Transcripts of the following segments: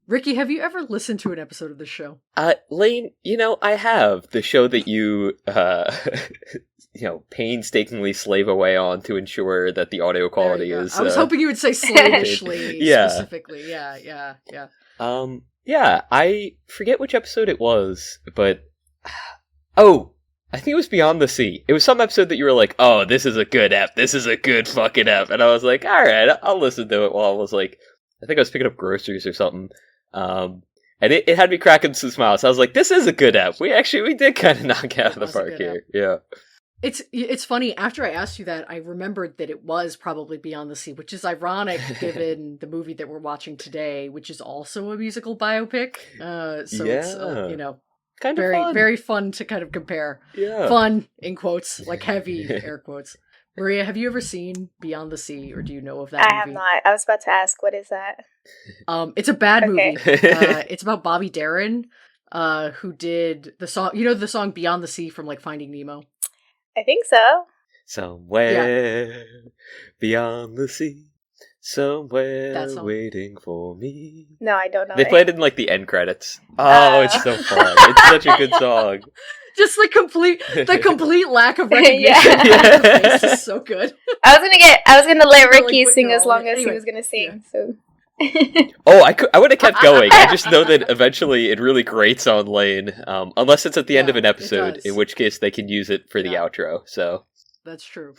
Ricky, have you ever listened to an episode of this show? Lane, I have the show that you, painstakingly slave away on to ensure that the audio quality is. I was hoping you would say slavishly, specifically. Yeah. Yeah, I forget which episode it was, but oh, I think it was Beyond the Sea. It was some episode that you were like, "Oh, this is a good ep. This is a good fucking ep," and I was like, "All right, I'll listen to it." While I was like, I think I was picking up groceries or something. And it had me cracking some smiles. I was like, this is a good app. We did kind of knock out of the park here. Yeah. It's funny, after I asked you that, I remembered that it was probably Beyond the Sea, which is ironic given the movie that we're watching today, which is also a musical biopic. It's, kind of very, fun. Very fun to kind of compare. Yeah. Fun, in quotes, like heavy air quotes. Maria, have you ever seen Beyond the Sea, or do you know of that movie? I have not. I was about to ask, what is that? It's a bad movie. It's about Bobby Darin, who did the song, the song Beyond the Sea from, like, Finding Nemo? I think so. Somewhere beyond the sea, somewhere waiting for me. No, I don't know. They played it in, like, the end credits. Oh, it's so fun. It's such a good song. Just the complete lack of recognition. This is so good. I was gonna let Ricky sing as long as he was gonna sing. Yeah. So. Oh, I would have kept going. I just know that eventually it really grates on Lane, unless it's at the end of an episode, in which case they can use it for the outro. So that's true.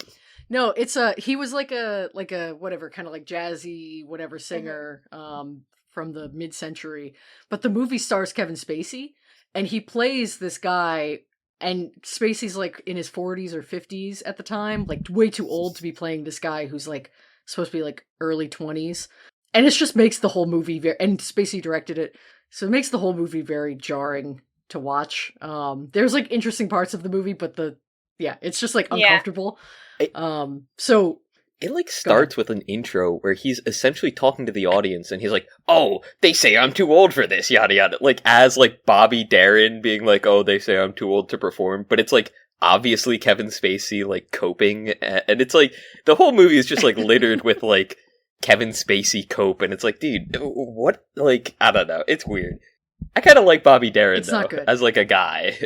No, it's he was like a whatever kind of like jazzy whatever singer from the mid-century, but the movie stars Kevin Spacey, and he plays this guy. And Spacey's like in his 40s or 50s at the time, like way too old to be playing this guy who's like supposed to be like early 20s. And it just makes the whole movie and Spacey directed it, so it makes the whole movie very jarring to watch. There's like interesting parts of the movie, but it's just like uncomfortable. So it like starts with an intro where he's essentially talking to the audience, and he's like, "Oh, they say I'm too old for this, yada yada." Like as like Bobby Darin being like, "Oh, they say I'm too old to perform," but it's like obviously Kevin Spacey like coping, and it's like the whole movie is just like littered with like Kevin Spacey cope, and it's like, dude, what? Like I don't know, it's weird. I kind of like Bobby Darin though, as like a guy.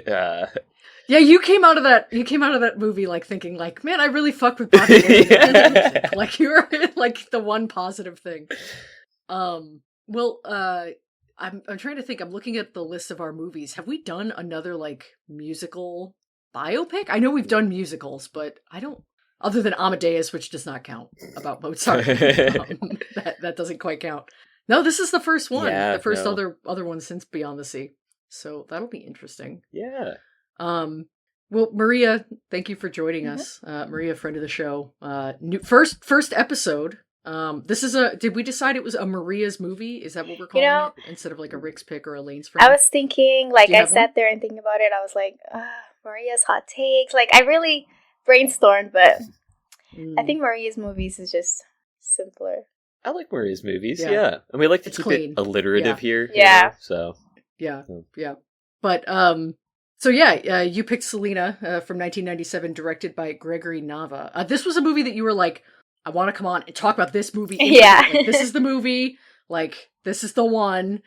Yeah, you came out of that movie like thinking like, man, I really fucked with Bobby Darin. Like you were like the one positive thing. I'm trying to think. I'm looking at the list of our movies. Have we done another like musical biopic? I know we've done musicals, but I don't. Other than Amadeus, which does not count, about Mozart. That doesn't quite count. No, this is the first one. Yeah, the first other one since Beyond the Sea. So that'll be interesting. Yeah. Well, Maria, thank you for joining us. Maria, friend of the show. First episode. Did we decide it was a Maria's movie? Is that what we're calling it? Instead of like a Rick's pick or a Lane's friend? I was thinking, like, I sat there and thinking about it. I was like, Maria's hot takes. Like, I really brainstormed, but I think Maria's movies is just simpler. I like Maria's movies, yeah. And we like to keep it alliterative here. Yeah. So. Yeah. But, you picked Selena from 1997, directed by Gregory Nava. This was a movie that you were like, I want to come on and talk about this movie. Yeah. Like, this is the movie. Like, this is the one.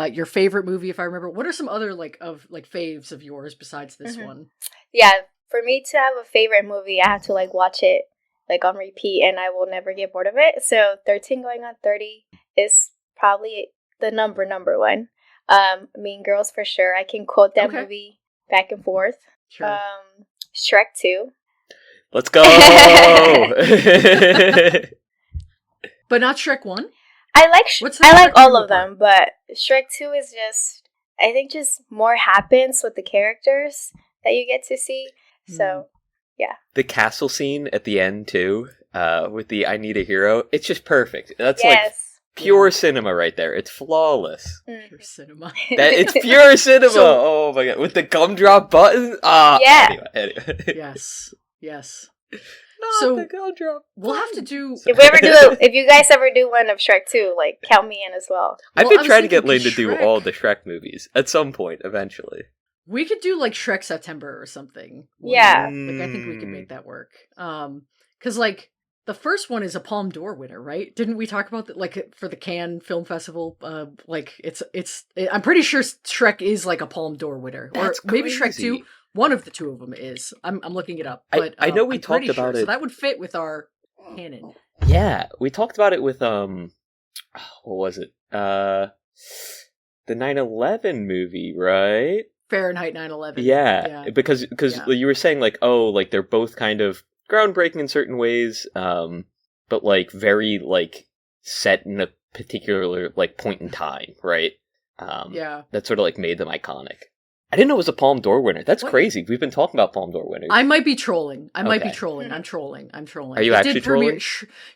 Your favorite movie, if I remember. What are some other faves of yours besides this one? Yeah, for me to have a favorite movie, I have to like watch it like on repeat, and I will never get bored of it. So 13 going on 30 is probably the number one. Mean Girls for sure. I can quote that movie back and forth. Sure. Shrek 2. Let's go! But not Shrek 1? I like all of them, but Shrek 2 is just, I think just more happens with the characters that you get to see. So, yeah. The castle scene at the end, too, with the I Need a Hero, it's just perfect. That's like pure cinema right there. It's flawless. Pure cinema. It's pure cinema! Oh my god. With the gumdrop button? Anyway. Yes. No, the gumdrop. We'll have to do... If you guys ever do one of Shrek 2, like, count me in as well. I've been trying to get Lane to do all the Shrek movies at some point, eventually. We could do, like, Shrek September or something. Yeah. Like, I think we could make that work. Because, like, the first one is a Palme d'Or winner, right? Didn't we talk about that? Like for the Cannes Film Festival, like I'm pretty sure Shrek is like a Palme d'Or winner, That's or maybe crazy. Shrek 2. One of the two of them is. I'm looking it up, but I know we I'm talked pretty about sure, it. so that would fit with our canon. Yeah, we talked about it with what was it? The 9/11 movie, right? Fahrenheit 9/11. Yeah, because Yeah. you were saying like, oh, like they're both kind of groundbreaking in certain ways, but like very like set in a particular like point in time, right? Yeah. That sort of like made them iconic. I didn't know it was a Palme d'Or winner. That's What? crazy. We've been talking about Palme d'Or winners. I might be trolling. I'm Mhm. trolling. Are you actually trolling?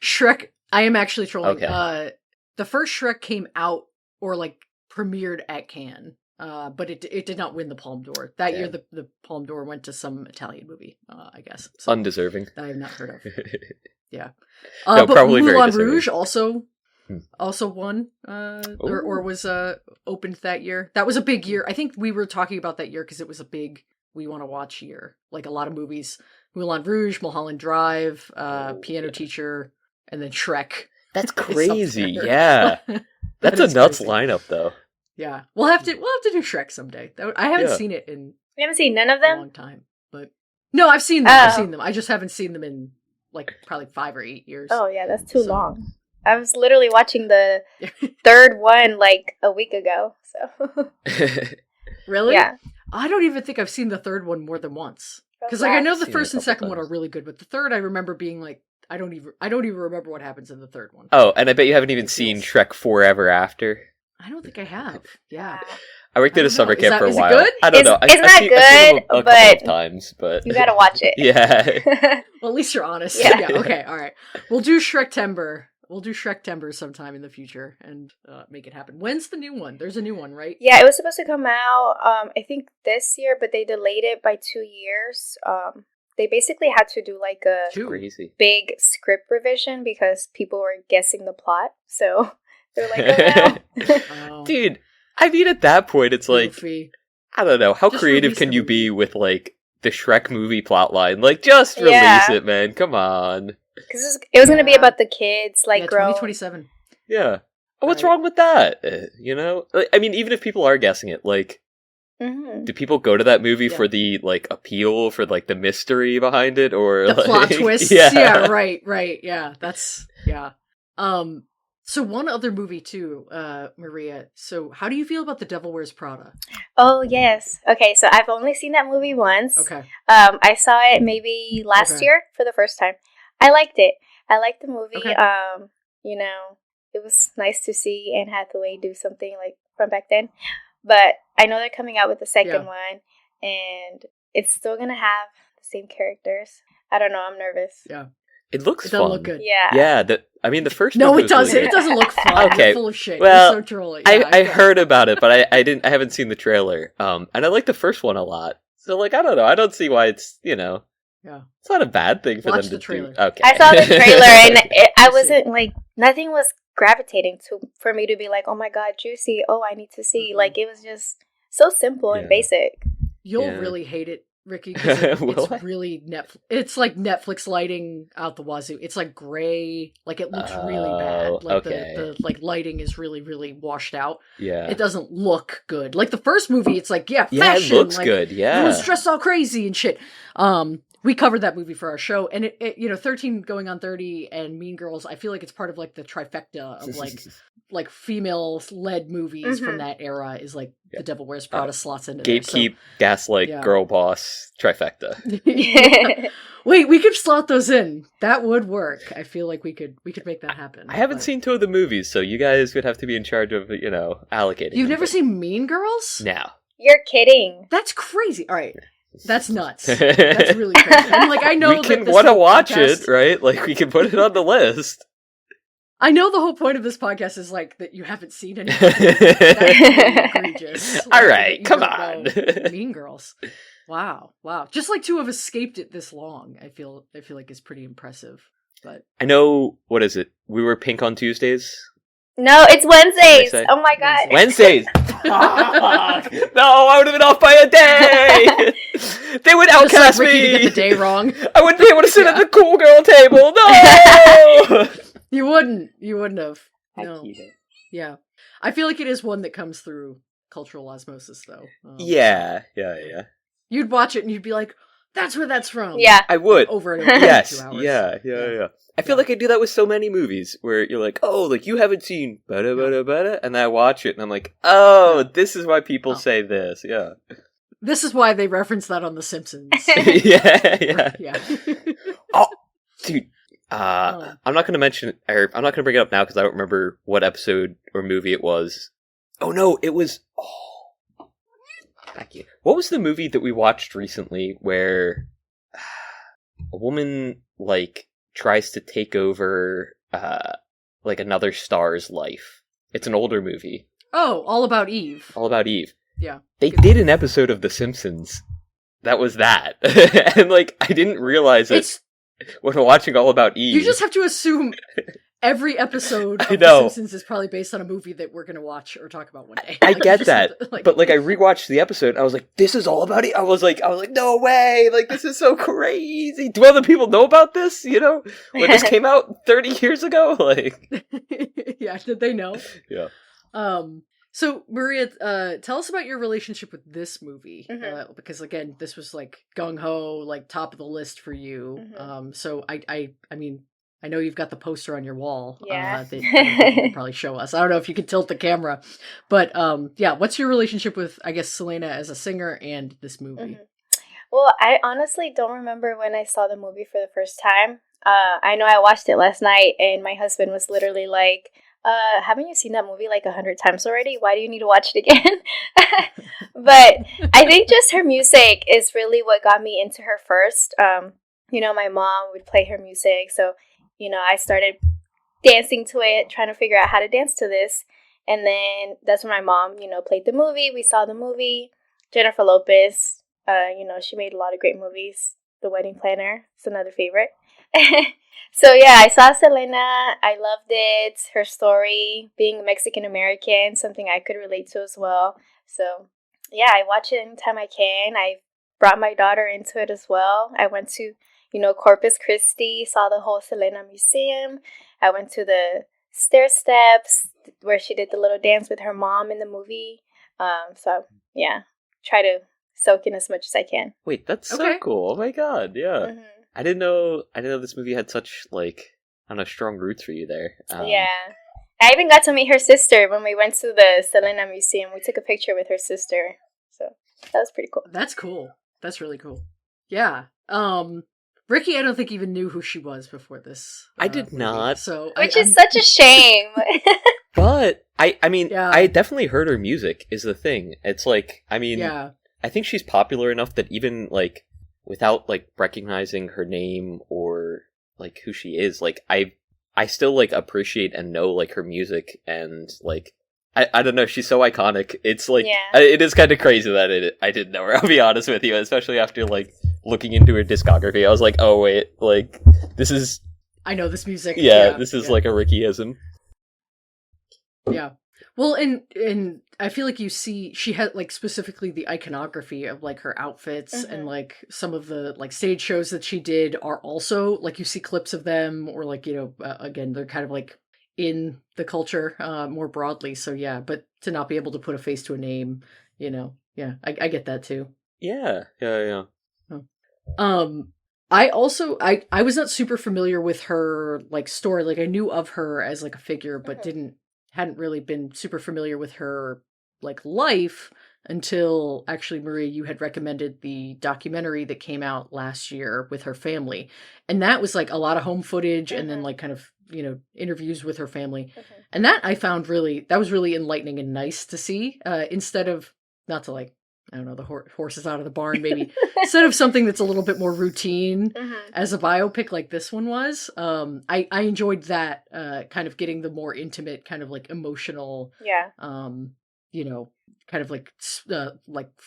Shrek. I am actually trolling. Okay. The first Shrek came out or like premiered at Cannes, but it did not win the Palme d'Or that year. The Palme d'Or went to some Italian movie, I guess. So, Undeserving. that I have not heard of. Yeah. No, But probably very Moulin deserving. Rouge also won, or was opened that year. That was a big year. I think we were talking about that year because it was a big we want to watch year. Like a lot of movies, Moulin Rouge, Mulholland Drive, Piano Teacher, and then Shrek. That's is up crazy. there. Yeah, that's a is nuts crazy. lineup, though. Yeah, we'll have to do Shrek someday. I haven't Yeah. seen it in You haven't seen none of a them? long time, but no, I've seen them. Oh. I've seen them. I just haven't seen them in like probably 5 or 8 years. Oh yeah, that's too So- long. I was literally watching the third one like a week ago. So Really? yeah. I don't even think I've seen the third one more than once. Because Yeah. like I know I've the seen it a first and couple second one are times. really good, but the third I remember being like I don't even remember what happens in the third one. Oh, and I bet you haven't even seen Shrek Forever After. I don't think I have. Yeah. I worked I at a don't summer know. camp Is for a it while. good? I don't know. It's not I've seen them a couple good, of times, but You gotta watch it. yeah. Well, at least you're honest. Yeah. Yeah. Okay. All right. We'll do Shrek-tember. We'll do Shrek-tember sometime in the future and make it happen. When's the new one? There's a new one, right? Yeah, it was supposed to come out I think this year, but they delayed it by 2 years. They basically had to do like a Two. Crazy. big script revision because people were guessing the plot. So they're like, oh no. Oh, Dude, I mean, at that point, it's like, goofy. I don't know. How Just creative release can the you movie. be with, like, the Shrek movie plotline? Like, just release Yeah. it, man. Come on. Because it was going to be Yeah. about the kids, like, Yeah, growing. 2027. Yeah. What's Right. wrong with that? You know? Like, I mean, even if people are guessing it, like, Mm-hmm. do people go to that movie Yeah. for the, like, appeal, for, like, the mystery behind it? Or, The like, plot twists. Yeah, right. Yeah. That's, yeah. So one other movie too, Maria. So how do you feel about The Devil Wears Prada? Oh, yes. Okay, so I've only seen that movie once. Okay. I saw it maybe last Okay. year for the first time. I liked it. I liked the movie. Okay. You know, it was nice to see Anne Hathaway do something like from back then. But I know they're coming out with the second Yeah. one, and it's still gonna have the same characters. I don't know. I'm nervous. Yeah. It looks It doesn't fun. look good. Yeah. Yeah, I mean, the first No, movie it was really doesn't. good. It doesn't look fun. Okay, You're full of shit. well, You're so trolly. Yeah, I heard about it, but I haven't seen the trailer. And I like the first one a lot. So like I don't know. I don't see why it's Yeah. it's not a bad thing for Watch them the to trailer. do. Okay. I saw the trailer, and I see. wasn't like nothing was gravitating for me to be like, oh my god, juicy. Oh, I need to see. Mhm. Like it was just so simple and Yeah. basic. You'll Yeah. really hate it, Ricky, because Will I? it's really It's like Netflix lighting out the wazoo. It's like gray, like it looks really bad. Oh, Like okay. the like lighting is really, really washed out. Yeah. It doesn't look good. Like the first movie, it's like, yeah, Yeah, fashion, it looks like, good. Yeah. Everyone's dressed all crazy and shit. We covered that movie for our show, and it 13 going on 30 and Mean Girls, I feel like it's part of like the trifecta of like female led movies from Mhm. that era is like Yeah. The Devil Wears Prada slots into there. So- Gatekeep, gaslight, Yeah. girl boss, trifecta. Wait, we could slot those in. That would work. I feel like we could make that happen. I haven't but- seen 2 of the movies, so you guys would have to be in charge of, allocating. You've them, never but- seen Mean Girls? No. You're kidding. That's crazy. All right. That's nuts. That's really crazy. And like I know we that can this want to whole watch podcast- it, right? Like, we can put it on the list. I know the whole point of this podcast is like that you haven't seen anything. That's really egregious. All Like, right, that you come don't on. know Mean Girls. Wow. Just like to have escaped it this long, I feel like is pretty impressive. But I know, what is it? We were pink on Tuesdays? No, it's Wednesdays. say? Oh my god. Wednesdays! No, I would have been off by a day. They would outcast Just like Ricky me. to get the day wrong. I wouldn't be able to sit at the cool girl table. No. You wouldn't have. I No. keep it. Yeah. I feel like it is one that comes through cultural osmosis, though. Yeah. You'd watch it and you'd be like, that's where that's from. Yeah. I would. Over and over Yes. 2 hours. Yeah. I feel like I do that with so many movies where you're like, oh, like you haven't seen bada bada bada, and then I watch it and I'm like, oh, this is why people say this. Yeah. This is why they reference that on The Simpsons. yeah. Oh, dude. I'm not going to mention, or I'm not going to bring it up now because I don't remember what episode or movie it was. Oh no, it was. Oh, what was the movie that we watched recently where a woman like tries to take over like another star's life? It's an older movie. Oh, All About Eve. All About Eve. Yeah. They did an episode of The Simpsons. That was that. And like I didn't realize it when watching All About Eve. You just have to assume every episode of I The know. Simpsons is probably based on a movie that we're going to watch or talk about one day. I Like, get you just that, have to, but like I rewatched the episode, and I was like, "This is All About Eve." I was like, "No way! Like this is so crazy." Do other people know about this? You know, when this came out 30 years ago, like, yeah, did they know? Yeah. So Maria, tell us about your relationship with this movie, Mm-hmm. because again, this was like gung ho, like top of the list for you. Mm-hmm. So I mean, I know you've got the poster on your wall. Yeah. That I don't think you can probably show us. I don't know if you can tilt the camera, but yeah, what's your relationship with, I guess, Selena as a singer and this movie? Mm-hmm. Well, I honestly don't remember when I saw the movie for the first time. I know I watched it last night, and my husband was literally like, haven't you seen that movie like 100 times already? Why do you need to watch it again? But I think just her music is really what got me into her first. You know, my mom would play her music, so, you know, I started dancing to it, trying to figure out how to dance to this. And then that's when my mom, you know, played the movie. We saw the movie. Jennifer Lopez, you know, she made a lot of great movies. The Wedding Planner is another favorite. So yeah, I saw Selena. I loved it. Her story, being Mexican American, something I could relate to as well. So yeah, I watch it anytime I can. I brought my daughter into it as well. I went to, you know, Corpus Christi, saw the whole Selena Museum. I went to the stair steps where she did the little dance with her mom in the movie. So yeah, try to soak in as much as I can. Wait, that's so Okay. cool! Oh my god, yeah. Mm-hmm. I didn't know this movie had such like I don't know strong roots for you there. Yeah. I even got to meet her sister when we went to the Selena Museum. We took a picture with her sister. So that was pretty cool. That's cool. That's really cool. Yeah. Ricky, I don't think even knew who she was before this. I did movie, not. So Which is such a shame. But I mean, Yeah. I definitely heard her music is the thing. It's like, I mean, yeah. I think she's popular enough that even like without like recognizing her name or like who she is, like I still like appreciate and know like her music and like I don't know, she's so iconic. It's like Yeah. it is kind of crazy that I didn't know her. I'll be honest with you, especially after like looking into her discography. I was like, oh wait, like this is I know this music. this is yeah. like a Rickyism. Yeah. Well, and I feel like you see she had like specifically the iconography of like her outfits and like some of the like stage shows that she did are also like you see clips of them or like, you know, again, they're kind of like in the culture more broadly. So yeah, but to not be able to put a face to a name, you know, yeah, I get that too. Yeah. I also I was not super familiar with her like story. Like I knew of her as like a figure, but hadn't really been super familiar with her like life until actually Maria, you had recommended the documentary that came out last year with her family. And that was like a lot of home footage and then like kind of, you know, interviews with her family. And that I found that was really enlightening and nice to see, instead of, not to like, I don't know, the horses out of the barn, maybe, instead of something that's a little bit more routine as a biopic like this one was. I enjoyed that, kind of getting the more intimate, kind of like emotional, you know, kind of like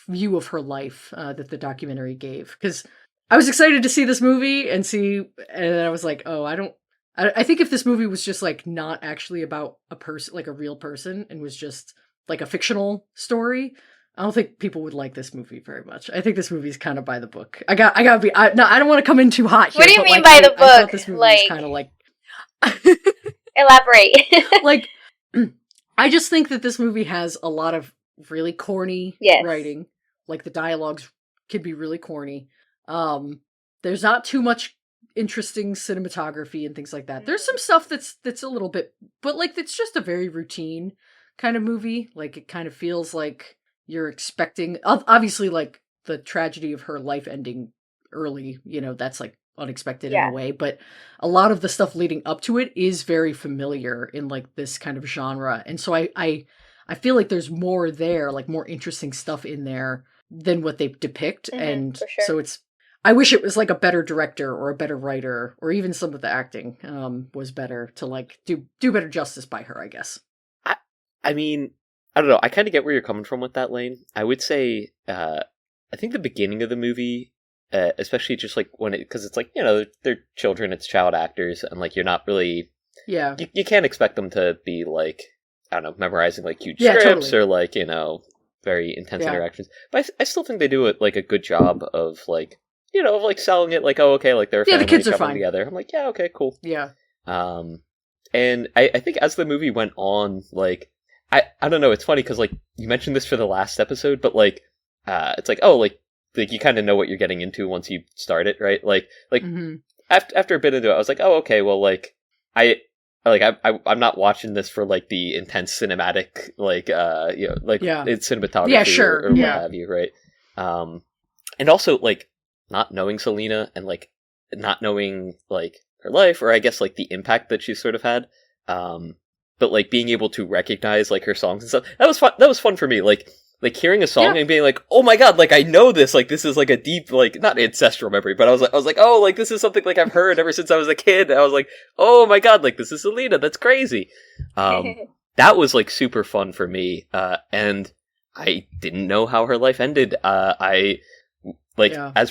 view of her life that the documentary gave. Because I was excited to see this movie and then I was like, oh, I think if this movie was just like not actually about a person, like a real person, and was just like a fictional story, I don't think people would like this movie very much. I think this movie's kind of by the book. I gotta be. No, I don't want to come in too hot here. What do you but, mean like, by the book? I thought this movie was kind of like. Elaborate. Like, I just think that this movie has a lot of really corny writing. Like the dialogues could be really corny. There's not too much interesting cinematography and things like that. There's some stuff that's a little bit, but like it's just a very routine kind of movie. Like it kind of feels like you're expecting, obviously, like the tragedy of her life ending early, you know, that's like unexpected in a way, but a lot of the stuff leading up to it is very familiar in like this kind of genre. And so I feel like there's more there, like more interesting stuff in there than what they depict. And so I wish it was like a better director or a better writer, or even some of the acting was better to like do better justice by her, I guess. I mean, I don't know. I kind of get where you're coming from with that, Lane. I would say, I think the beginning of the movie, especially just like when because it's like, you know, they're children, it's child actors, and like you're not really, you can't expect them to be like, I don't know, memorizing like huge scripts or like, you know, very intense interactions. But I still think they do it like a good job of like, you know, of like selling it like, oh, okay, like they're the kids are fine together. I'm like, yeah, okay, cool. Yeah. And I think as the movie went on, like, I don't know, it's funny because like you mentioned this for the last episode, but like, it's like, oh, like you kind of know what you're getting into once you start it, right? Like after a bit into it, I was like, oh, okay, well, like I'm not watching this for like the intense cinematic, like you know, like it's cinematography or what have you, right? And also like not knowing Selena and like not knowing like her life, or I guess like the impact that she's sort of had, but like being able to recognize like her songs and stuff, that was fun for me. Like hearing a song and being like, oh my god, like I know this, like this is like a deep, like not ancestral memory, but I was like, oh, like this is something like I've heard ever since I was a kid. And I was like, oh my god, like this is Selena, that's crazy. That was like super fun for me, and I didn't know how her life ended. As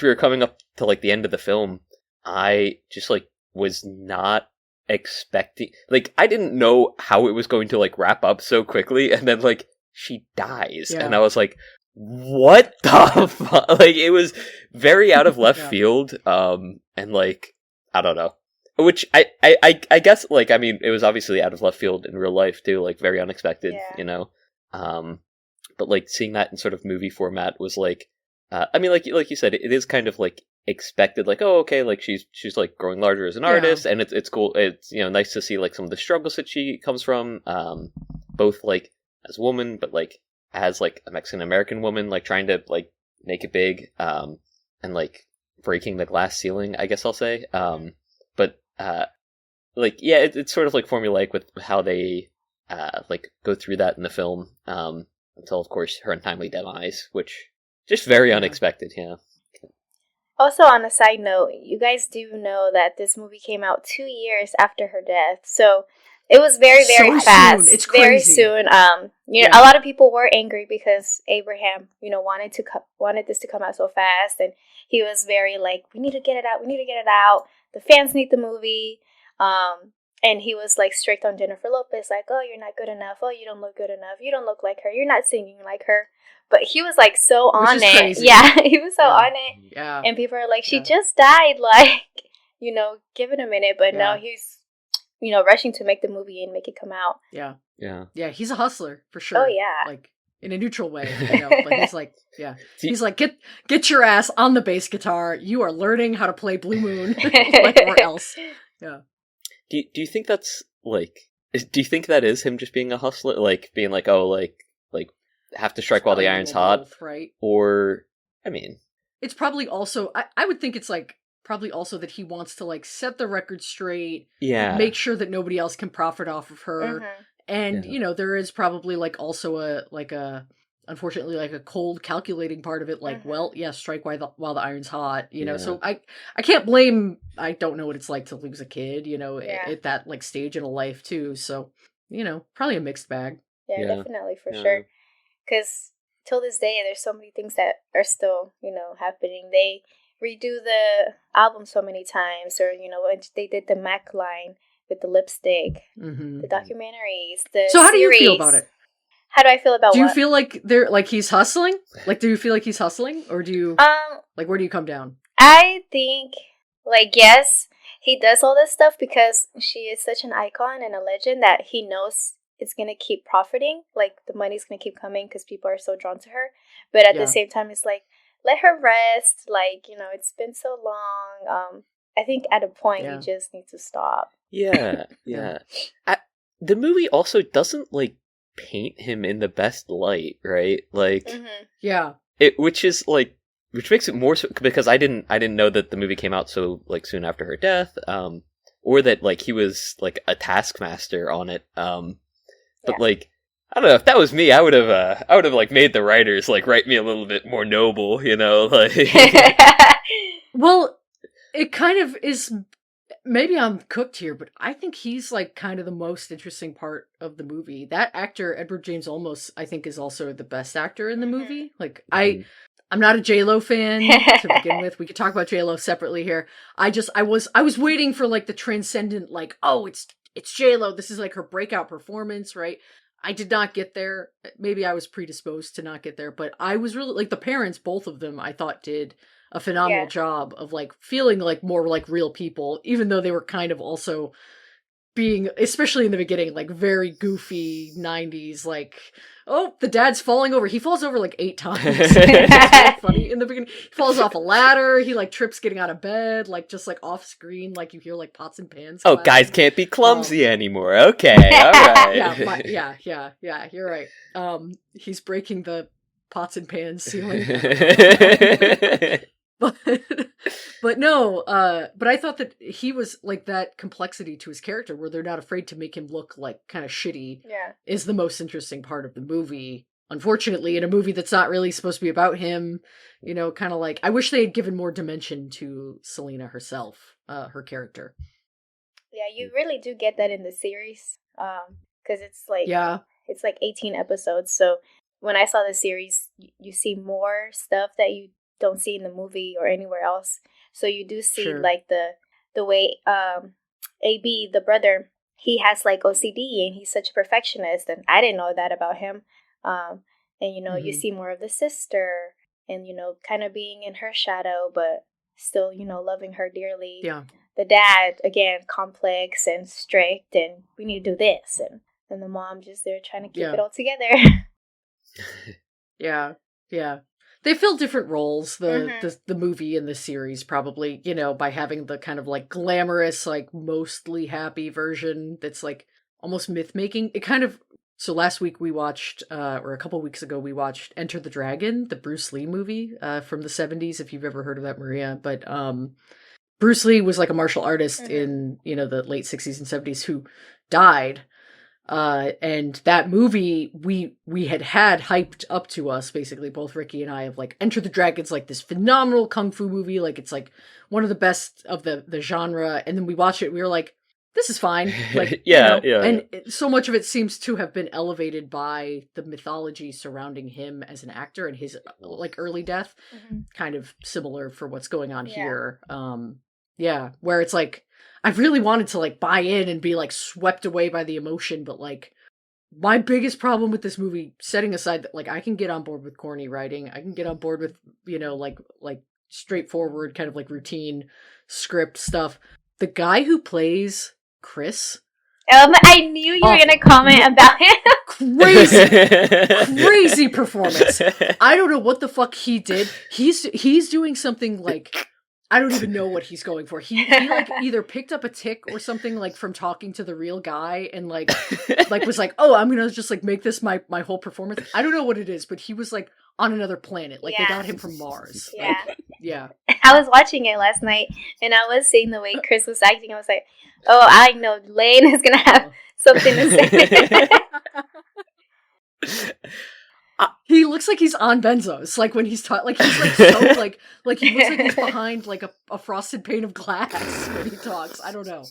we were coming up to like the end of the film, I just like was not expecting, like I didn't know how it was going to like wrap up so quickly, and then like she dies, and I was like, what the fuck? Like it was very out of left field, and like I don't know, which I guess like, I mean, it was obviously out of left field in real life too, like very unexpected, you know, but like seeing that in sort of movie format was like, I mean, like you said, it is kind of like expected, like, oh, okay, like she's like growing larger as an artist, and it's cool. It's, you know, nice to see like some of the struggles that she comes from, both like as a woman, but like as like a Mexican American woman, like trying to like make it big, and like breaking the glass ceiling, I guess I'll say. But like it's sort of like formulaic with how they like go through that in the film, until of course her untimely demise, which just very unexpected. Also, on a side note, you guys do know that this movie came out 2 years after her death, so it was very, very fast. Soon. It's crazy. Very soon. You know, a lot of people were angry because Abraham, you know, wanted this to come out so fast, and he was very like, we need to get it out. We need to get it out. The fans need the movie. And he was like strict on Jennifer Lopez, like, oh, you're not good enough. Oh, you don't look good enough. You don't look like her. You're not singing like her. But he was like so on it. Crazy. Yeah, he was so on it. Yeah. And people are like, she just died. Like, you know, give it a minute. But no, he's, you know, rushing to make the movie and make it come out. Yeah. He's a hustler for sure. Oh yeah. Like in a neutral way, you know. But he's like, he's like, get your ass on the bass guitar. You are learning how to play Blue Moon, like, or else. Yeah. Do you think that's like? Do you think that is him just being a hustler, like being like, oh, like have to strike while the iron's hot, both, right? Or, I mean, it's probably also. I would think it's like probably also that he wants to like set the record straight, make sure that nobody else can profit off of her, and you know there is probably like also a unfortunately like a cold calculating part of it, like well, strike while the iron's hot, you know. So I can't blame. I don't know what it's like to lose a kid, you know, at that like stage in a life too. So, you know, probably a mixed bag. Yeah. Definitely for sure. Because till this day, there's so many things that are still, you know, happening. They redo the album so many times, or, you know, they did the Mac line with the lipstick, the documentaries, the So how series. do you feel about it? How do I feel about Do you what? feel like he's hustling? Like, do you feel like he's hustling, or do you like, where do you come down? I think, like, yes, he does all this stuff because she is such an icon and a legend that he knows it's gonna keep profiting. Like, the money's gonna keep coming because people are so drawn to her. But at the same time, it's like, let her rest. Like, it's been so long. I think at a point you just need to stop. Yeah. The movie also doesn't like paint him in the best light, right? Like, yeah, which makes it more so, because I didn't know that the movie came out so like soon after her death, or that like he was like a taskmaster on it. But like, I don't know, if that was me, I would have like made the writers like write me a little bit more noble, like. Well, it kind of is. Maybe I'm cooked here, but I think he's like kind of the most interesting part of the movie. That actor, Edward James Olmos, I think is also the best actor in the movie. Like, I'm not a J-Lo fan to begin with. We could talk about J-Lo separately here. I was waiting for like the transcendent, like, oh, it's J-Lo. This is like her breakout performance, right? I did not get there. Maybe I was predisposed to not get there, but I was really like, the parents, both of them, I thought did a phenomenal job of like feeling like more like real people, even though they were kind of also being, especially in the beginning, like very goofy 90s, like, oh, the dad's falling over. He falls over like 8 times. It's really funny in the beginning. He falls off a ladder. He like trips getting out of bed, like just like off screen, like you hear like pots and pans. Oh, guys can't be clumsy anymore. Okay, all right. Yeah. You're right. He's breaking the pots and pans ceiling. But no, but I thought that he was like, that complexity to his character where they're not afraid to make him look like kind of shitty is the most interesting part of the movie. Unfortunately, in a movie that's not really supposed to be about him, kind of like, I wish they had given more dimension to Selena herself, her character. Yeah, you really do get that in the series, because it's like 18 episodes. So when I saw the series, you see more stuff that you don't see in the movie or anywhere else. So you do see like the way AB, the brother, he has like OCD and he's such a perfectionist, and I didn't know that about him. And you see more of the sister, and kind of being in her shadow, but still loving her dearly. Yeah. The dad, again, complex and strict, and we need to do this, and then the mom just there trying to keep it all together. Yeah. They fill different roles, the movie and the series, probably, by having the kind of like glamorous, like mostly happy version that's like almost myth-making. It kind of, so last week we watched, or a couple weeks ago, we watched Enter the Dragon, the Bruce Lee movie from the 70s, if you've ever heard of that, Maria. But Bruce Lee was like a martial artist in, the late 60s and 70s who died. And that movie we had hyped up to us, basically, both Ricky and I, of like, Enter the Dragon's like this phenomenal kung fu movie, like it's like one of the best of the genre. And then we watched it, we were like, this is fine. Like, and so much of it seems to have been elevated by the mythology surrounding him as an actor and his like early death, kind of similar for what's going on here. Where it's like, I really wanted to like buy in and be like swept away by the emotion, but like my biggest problem with this movie, setting aside that like I can get on board with corny writing, I can get on board with, like straightforward kind of like routine script stuff. The guy who plays Chris, I knew you were gonna comment about him. Crazy performance. I don't know what the fuck he did. He's doing something like, I don't even know what he's going for. He like either picked up a tick or something like from talking to the real guy and like was like, oh, I'm gonna just like make this my whole performance. I don't know what it is, but he was like on another planet. Like they got him from Mars. Yeah. I was watching it last night and I was seeing the way Chris was acting. I was like, oh, I know Lane is gonna have something to say. He looks like he's on benzos, like when he's like he's like so like he looks like he's behind like a frosted pane of glass when he talks. I don't know.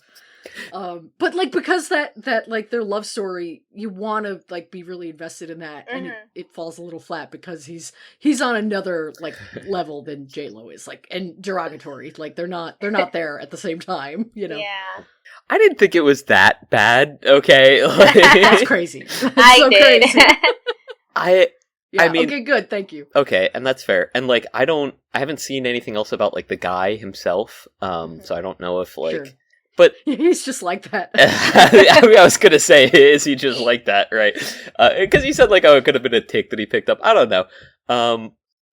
But like because that like their love story, you want to like be really invested in that, and it falls a little flat because he's on another like level than J-Lo is, like, and derogatory. Like they're not there at the same time, you know. Yeah. I didn't think it was that bad. Okay, like, That's crazy. That's I so did. crazy. Yeah, I mean, okay, good, thank you. Okay, and that's fair. And like, I haven't seen anything else about like the guy himself. So I don't know if like, Sure. but He's just like that. I mean, I was gonna say, is he just like that, right? Because he said like, oh, it could have been a tick that he picked up. I don't know.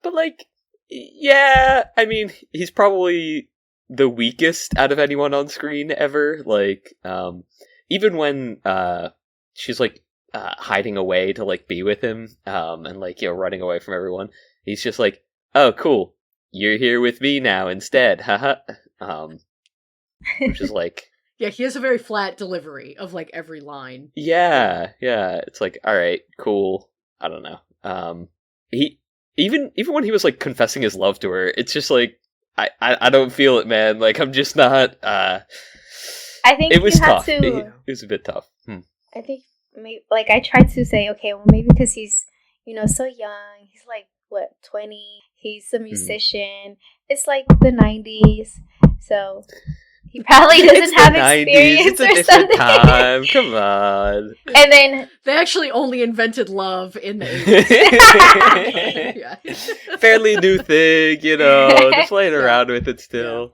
But like, yeah, I mean, he's probably the weakest out of anyone on screen ever. Like, even when she's like hiding away to like be with him, and like, you know, running away from everyone, he's just like, oh, cool, you're here with me now instead, haha. Which is like, Yeah, he has a very flat delivery of like every line. yeah, it's like, all right, cool. I don't know. He even when he was like confessing his love to her, it's just like, I don't feel it, man. Like, I'm just not. I think it was you had tough. to. It was a bit tough. I think maybe, like, I tried to say, okay, well, maybe because he's, you know, so young. He's like, what, 20? He's a musician. It's like the 90s, so he probably doesn't have experience It's a or different something. time. Come on. And then They actually only invented love in the 80s. Yeah. Fairly new thing, you know. Just playing around with it still.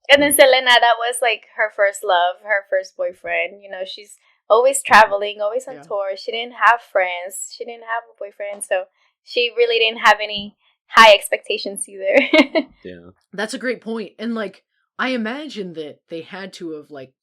And then Selena, that was like her first love, her first boyfriend. You know, she's always traveling, always on tour. She didn't have friends. She didn't have a boyfriend. So she really didn't have any high expectations either. Yeah. That's a great point. And like, I imagine that they had to have like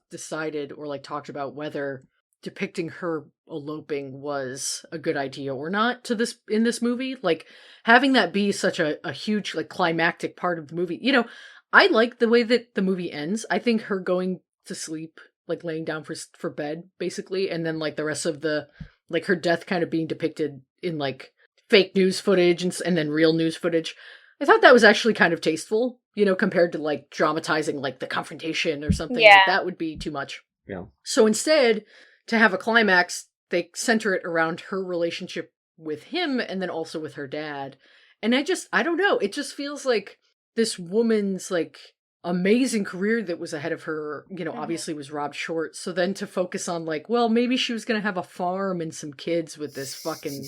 decided or like talked about whether depicting her eloping was a good idea or not in this movie. Like having that be such a huge like climactic part of the movie. You know, I like the way that the movie ends. I think her going to sleep, like laying down for bed, basically, and then like the rest of the, like her death kind of being depicted in like fake news footage and then real news footage. I thought that was actually kind of tasteful, you know, compared to like dramatizing like the confrontation or something. Yeah. Like, that would be too much. Yeah. So instead, to have a climax, they center it around her relationship with him and then also with her dad. And I don't know, it just feels like this woman's like amazing career that was ahead of her, you know, obviously was robbed short. So then to focus on like, well, maybe she was going to have a farm and some kids with this fucking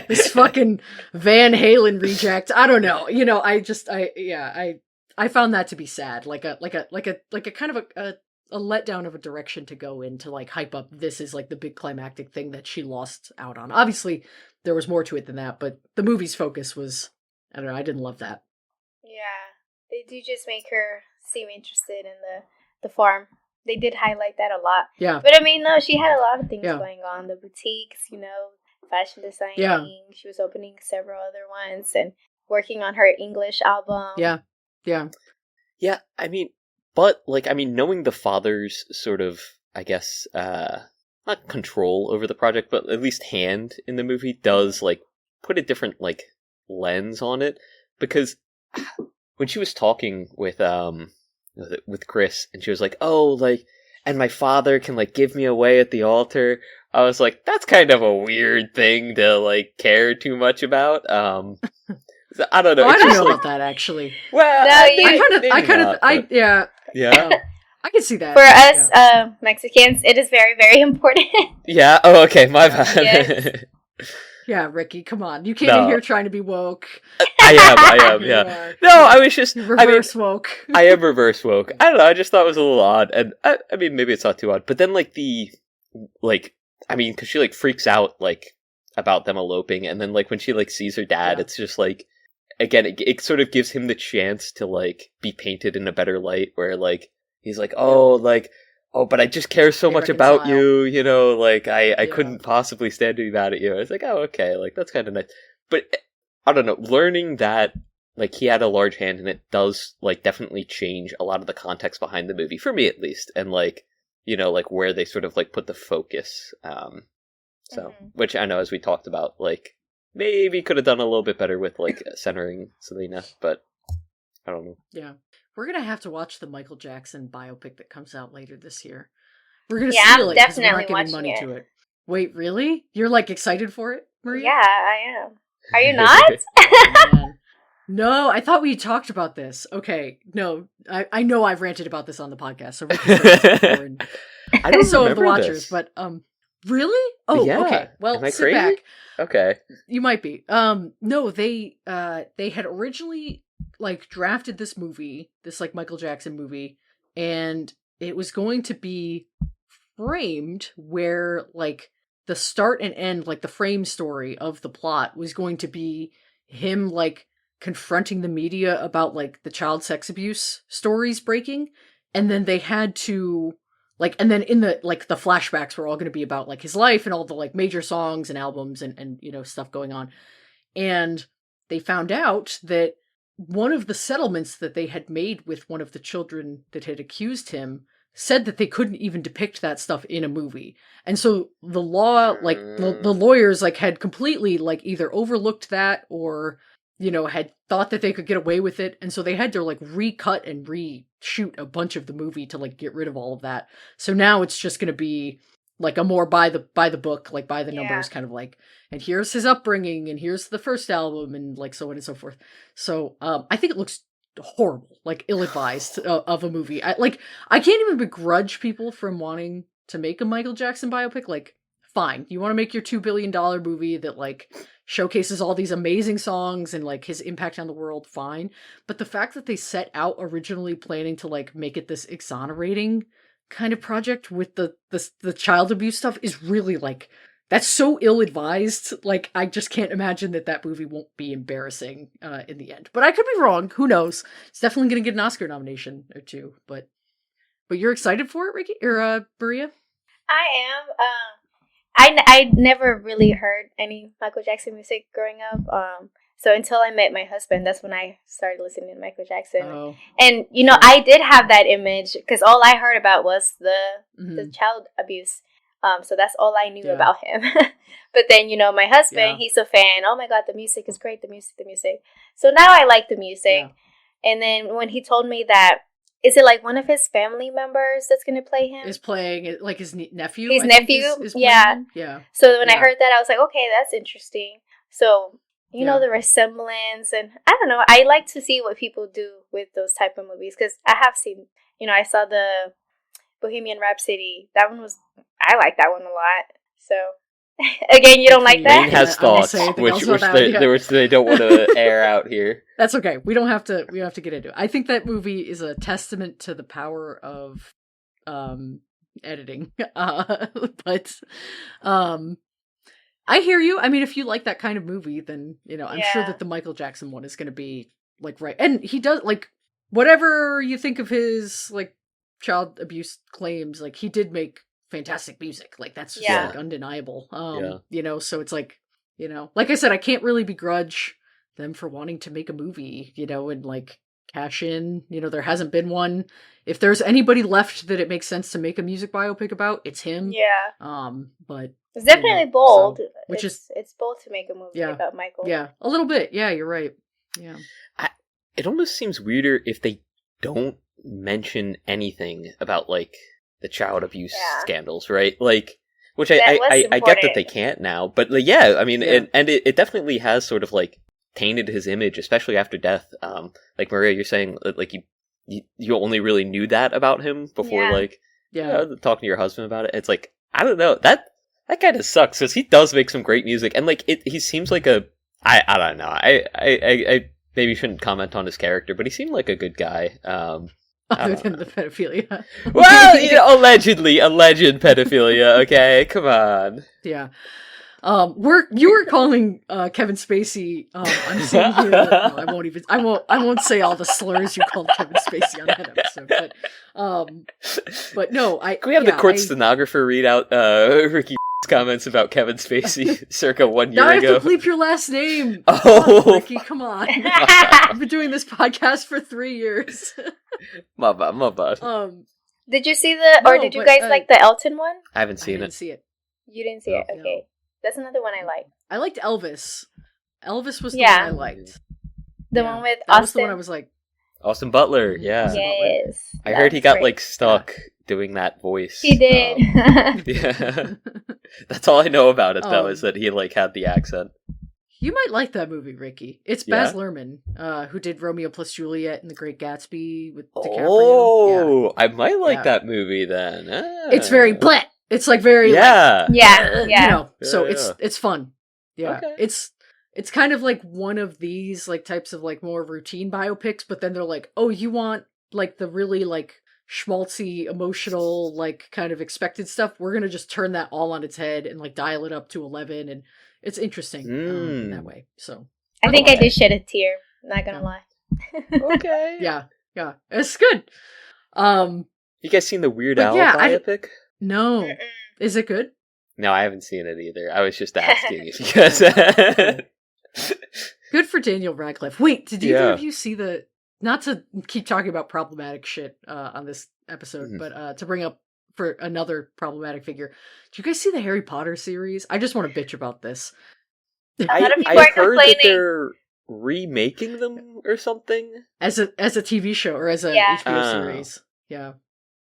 this fucking Van Halen reject. I don't know. You know, I found that to be sad. Like a kind of a letdown of a direction to go in to like hype up this is like the big climactic thing that she lost out on. Obviously there was more to it than that, but the movie's focus was, I don't know, I didn't love that. Yeah, they do just make her seem interested in the farm. They did highlight that a lot. Yeah. But I mean, no, she had a lot of things going on. The boutiques, you know, fashion designing. Yeah. She was opening several other ones and working on her English album. Yeah. Yeah. Yeah, I mean, but like, I mean, knowing the father's sort of, I guess, not control over the project, but at least hand in the movie does like put a different like lens on it, because when she was talking with Chris and she was like, oh, like, and my father can like give me away at the altar, I was like, that's kind of a weird thing to like care too much about. I don't know. I don't know about that actually. Well, no, I can see that. For us Mexicans, it is very, very important. Yeah. Oh, okay. My bad. Yes. Yeah, Ricky, come on. You came in here trying to be woke. I am, yeah. No, I was just... Reverse woke. I am reverse woke. I don't know, I just thought it was a little odd. And, I mean, maybe it's not too odd. But then, like, because she, like, freaks out, like, about them eloping. And then, like, when she, like, sees her dad, it's just, like... Again, it sort of gives him the chance to, like, be painted in a better light. Where, like, he's like, oh, like... Oh, but I just care so much about you, you know, like, I couldn't possibly stand to be mad at you. I was like, oh, okay, like, that's kind of nice. But, I don't know, learning that, like, he had a large hand in it does, like, definitely change a lot of the context behind the movie, for me at least, and, like, you know, like, where they sort of, like, put the focus, which I know, as we talked about, like, maybe could have done a little bit better with, like, centering Selena, but I don't know. Yeah. we're gonna have to watch the Michael Jackson biopic that comes out later this year. We're gonna Yeah, steal I'm it because we're definitely not giving watching money it. to it. Wait, really? You're like excited for it, Maria? Yeah, I am. Are you not? Oh, man. No, I thought we talked about this. Okay, no, I know I've ranted about this on the podcast, so Ricky's heard this before, and I don't so have the remember watchers. this. But really? Oh, Yeah. okay. Well, Am I sit crazy? back. Okay. You might be. No, they had originally like drafted this movie, this like Michael Jackson movie, and it was going to be framed where like the start and end, like the frame story of the plot was going to be him like confronting the media about like the child sex abuse stories breaking, and then they had to like, and then in the like the flashbacks were all going to be about like his life and all the like major songs and albums and you know stuff going on. And they found out that one of the settlements that they had made with one of the children that had accused him said that they couldn't even depict that stuff in a movie. And so the law, like the lawyers like had completely like either overlooked that or, you know, had thought that they could get away with it. And so they had to like recut and reshoot a bunch of the movie to like get rid of all of that. So now it's just going to be like a more by the book, like by the numbers kind of like, and here's his upbringing and here's the first album and like so on and so forth. So I think it looks horrible, like ill-advised of a movie. I can't even begrudge people from wanting to make a Michael Jackson biopic. Like, fine, you want to make your $2 billion movie that like showcases all these amazing songs and like his impact on the world, fine. But the fact that they set out originally planning to like make it this exonerating kind of project with the child abuse stuff is really like, that's so ill-advised. Like, I just can't imagine that movie won't be embarrassing in the end. But I could be wrong. Who knows? It's definitely going to get an Oscar nomination or two. But you're excited for it, Ricky or Maria? I am. I never really heard any Michael Jackson music growing up. So until I met my husband, that's when I started listening to Michael Jackson. Oh. And you know, I did have that image because all I heard about was the child abuse. So that's all I knew about him. But then, you know, my husband, he's a fan. Oh my God, the music is great. The music. So now I like the music. Yeah. And then when he told me that, is it like one of his family members that's going to play him? Is playing, like his nephew? His nephew? Is yeah. Him? Yeah. So when I heard that, I was like, okay, that's interesting. So, you know, the resemblance. And I don't know. I like to see what people do with those type of movies. Because I have seen, you know, I saw the Bohemian Rhapsody. That one was, I like that one a lot. So, again, you don't like that? Maine has thoughts, which they don't want to air out here. That's okay. We don't have to get into it. I think that movie is a testament to the power of editing. But I hear you. I mean, if you like that kind of movie, then, you know, I'm sure that the Michael Jackson one is going to be like right. And he does, like, whatever you think of his like child abuse claims, like he did make fantastic music. Like that's just like undeniable. You know, so it's like, you know, like I said, I can't really begrudge them for wanting to make a movie, you know, and like cash in. You know, there hasn't been one. If there's anybody left that it makes sense to make a music biopic about, it's him. Yeah. But it's definitely bold. So, which it's bold to make a movie about Michael. Yeah, a little bit. Yeah, you're right. Yeah. It almost seems weirder if they don't mention anything about like the child abuse scandals, right? Like, which I get that they can't now, but like, yeah, I mean, and it definitely has sort of like tainted his image, especially after death. Like Maria, you're saying like you only really knew that about him before, like, you know, talking to your husband about it. It's like, I don't know, that kind of sucks because he does make some great music, and like he seems like I don't know, I maybe shouldn't comment on his character, but he seemed like a good guy. Other than the pedophilia. Well, you know, alleged pedophilia. Okay, come on. Yeah. You were calling Kevin Spacey. I'm seeing here. No, I won't say all the slurs you called Kevin Spacey on that episode. But no, Can we have the court stenographer read out Ricky's comments about Kevin Spacey circa 1 year ago? I have to bleep your last name. Oh, on, Ricky, come on. I've been doing this podcast for 3 years. My bad. Did you see did you guys like the Elton one? I haven't seen it. See it. You didn't see it? Okay. No. That's another one I like. I liked Elvis. Elvis was the one I liked. The one with that Austin. was the one I was like, Austin Butler, yeah. Yes. I heard he got great. like stuck doing that voice. He did. Yeah. That's all I know about it though, is that he like had the accent. You might like that movie, Ricky. It's Yeah? Baz Luhrmann, who did Romeo plus Juliet and The Great Gatsby with DiCaprio. Oh, I might like Yeah. that movie then. Ah. It's very bleh. It's like very yeah. Yeah. you know. Yeah, So yeah. it's fun. Yeah, Okay. it's kind of like one of these like types of like more routine biopics, but then they're like, oh, you want like the really like schmaltzy, emotional, like kind of expected stuff. We're gonna just turn that all on its head and like dial it up to 11, and it's interesting in that way. So I think I did shed a tear. Not gonna lie. Okay. yeah, it's good. You guys seen the Weird But Al yeah, biopic? No, Mm-mm. is it good? No, I haven't seen it either. I was just asking if you guys. Good for Daniel Radcliffe. Wait, did either Yeah. of you see the? Not to keep talking about problematic shit on this episode, but to bring up for another problematic figure, did you guys see the Harry Potter series? I just want to bitch about this. A lot of people I are heard that complaining. they're remaking them or something. As a TV show or as a Yeah. HBO series. Yeah.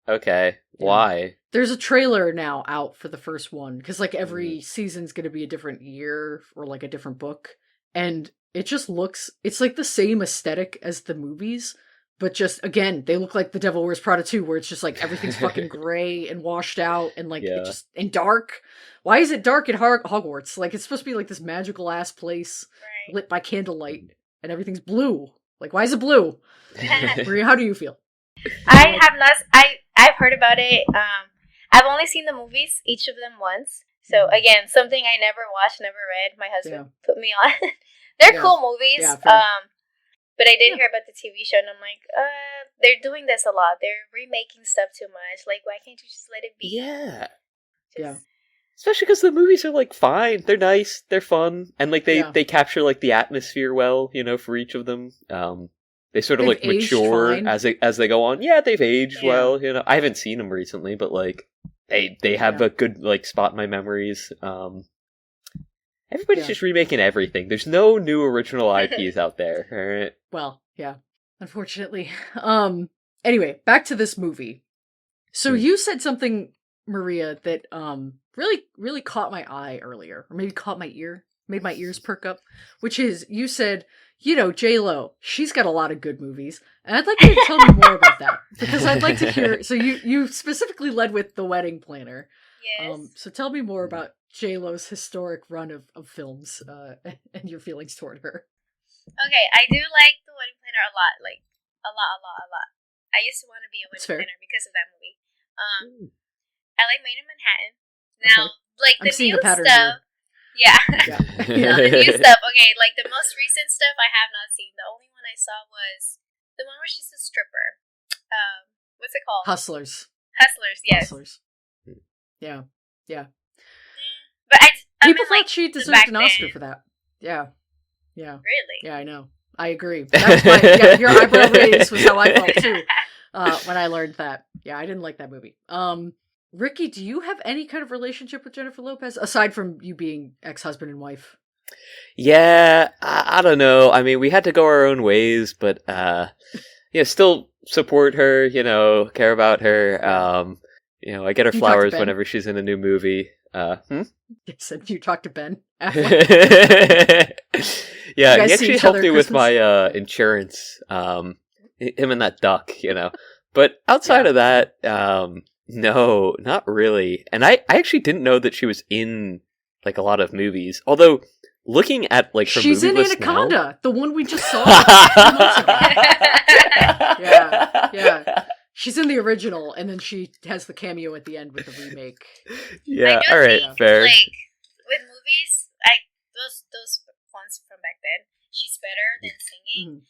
Okay, Yeah. why? There's a trailer now out for the first one because like every season's going to be a different year or like a different book, and it just looks, it's like the same aesthetic as the movies, but just again they look like The Devil Wears Prada 2, where it's just like everything's fucking gray and washed out and like it just and dark. Why is it dark at Hogwarts? Like it's supposed to be like this magical ass place Right. lit by candlelight and everything's blue. Like why is it blue? Maria, how do you feel? I have not. I've heard about it. I've only seen the movies, each of them once. So again, something I never watched, never read. My husband put me on. They're cool movies. Yeah, fair. But I did hear about the TV show, and I'm like, they're doing this a lot. They're remaking stuff too much. Like, why can't you just let it be? Yeah. Just, Especially because the movies are like fine, they're nice, they're fun, and like they capture like the atmosphere well, you know, for each of them. They sort of They've like aged mature fine. as they go on. Yeah, they've aged Yeah. well. You know, I haven't seen them recently, but like they have a good like spot in my memories. Everybody's just remaking everything. There's no new original IPs out there. All right. Well, yeah, unfortunately. Anyway, back to this movie. So you said something, Maria, that really caught my eye earlier, or maybe caught my ear, made my ears perk up, which is you said, you know, J-Lo, she's got a lot of good movies, and I'd like you to tell me more about that, because I'd like to hear. So you specifically led with The Wedding Planner. yes. So tell me more about J-Lo's historic run of films and your feelings toward her. Okay, I do like The Wedding Planner a lot. Like, a lot. I used to want to be a That's wedding fair. planner because of that movie. I like Made in Manhattan. Now, like, I'm the seeing new a pattern stuff. Yeah. Yeah. The new stuff. Okay, like, the most recent stuff I have not seen. The only one I saw was the one where she's a stripper. What's it called? Hustlers. Hustlers, yes. Hustlers. Yeah. But I've People been, thought she the deserved back an Oscar then. for that. Yeah. Really? Yeah, I know. I agree. That was your eyebrow raise was how I felt too when I learned that. Yeah, I didn't like that movie. Ricky, do you have any kind of relationship with Jennifer Lopez aside from you being ex-husband and wife? Yeah, I don't know. I mean, we had to go our own ways, but still support her. You know, care about her. I get her You talk to flowers Ben? whenever she's in a new movie. Said you talked to Ben. Yeah, You guys he see actually each helped other me at with Christmas? my insurance. Him and that duck, you know. But outside of that, no, not really. And I actually didn't know that she was in like a lot of movies. Although looking at like her She's movie in list Anaconda, the one we just saw. now. Yeah. She's in the original, and then she has the cameo at the end with the remake. Yeah, I do all right, think, fair. like, with movies, those ones from back then, she's better than singing.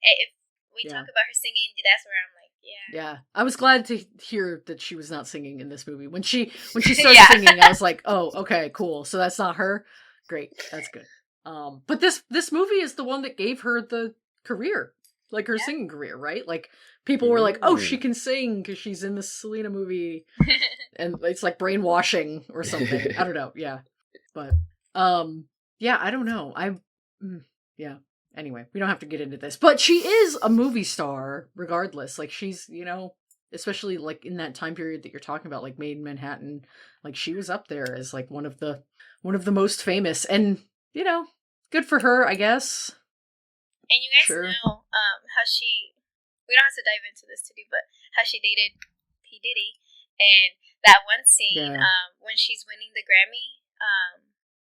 If we talk about her singing, that's where I'm like, Yeah, I was glad to hear that she was not singing in this movie. When she started singing, I was like, oh, okay, cool. So that's not her. Great, that's good. But this movie is the one that gave her the career, like her singing career, right? Like people were like, oh, she can sing because she's in the Selena movie, and it's like brainwashing or something. I don't know. Yeah, but I don't know. anyway, we don't have to get into this, but she is a movie star regardless. Like she's, you know, especially like in that time period that you're talking about, like Made in Manhattan, like she was up there as like one of the most famous, and you know, good for her, I guess. And you guys Sure. know how she, we don't have to dive into this today, but how she dated P. Diddy. And that one scene when she's winning the Grammy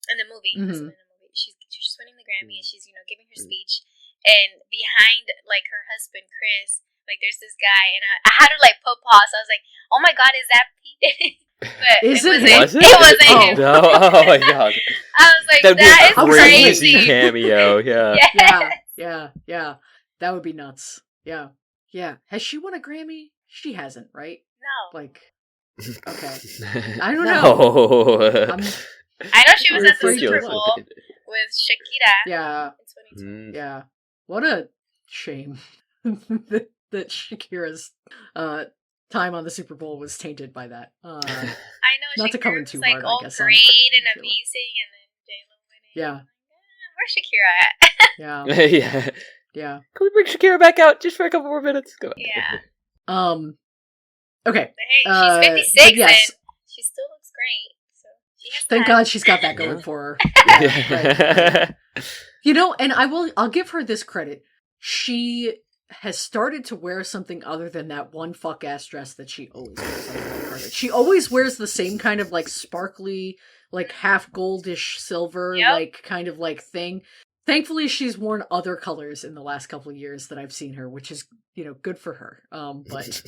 in the movie, she's winning the Grammy and she's, you know, giving her speech. And behind, like, her husband, Chris, like, there's this guy. And I had to, like, pause. I was like, oh my God, is that P. Diddy? But Is it? Was it? It wasn't him. No. Oh my God. I was like, That'd that be a is crazy crazy. cameo. Yeah. Yeah. That would be nuts. Yeah. Has she won a Grammy? She hasn't, right? No. Like, okay. I don't know. No. I know she was at the afraid Super to Bowl with Shakira. Yeah. In 2020. Yeah. What a shame that Shakira's time on the Super Bowl was tainted by that. I know. Not Shakira to come in was, too like, hard, all I guess. great and amazing, and then J-Lo winning. Yeah. Where's Shakira at? Yeah. Yeah. Can we bring Shakira back out just for a couple more minutes? Go Yeah. Okay. But hey, she's 56 yes. and she still looks great. So she has Thank time. God she's got that going for her. Yeah, right. You know, and I'll give her this credit. She has started to wear something other than that one fuck ass dress that she always wears on the red carpet. She always wears the same kind of like sparkly, like half goldish silver, like kind of like thing. Thankfully, she's worn other colors in the last couple of years that I've seen her, which is, you know, good for her. But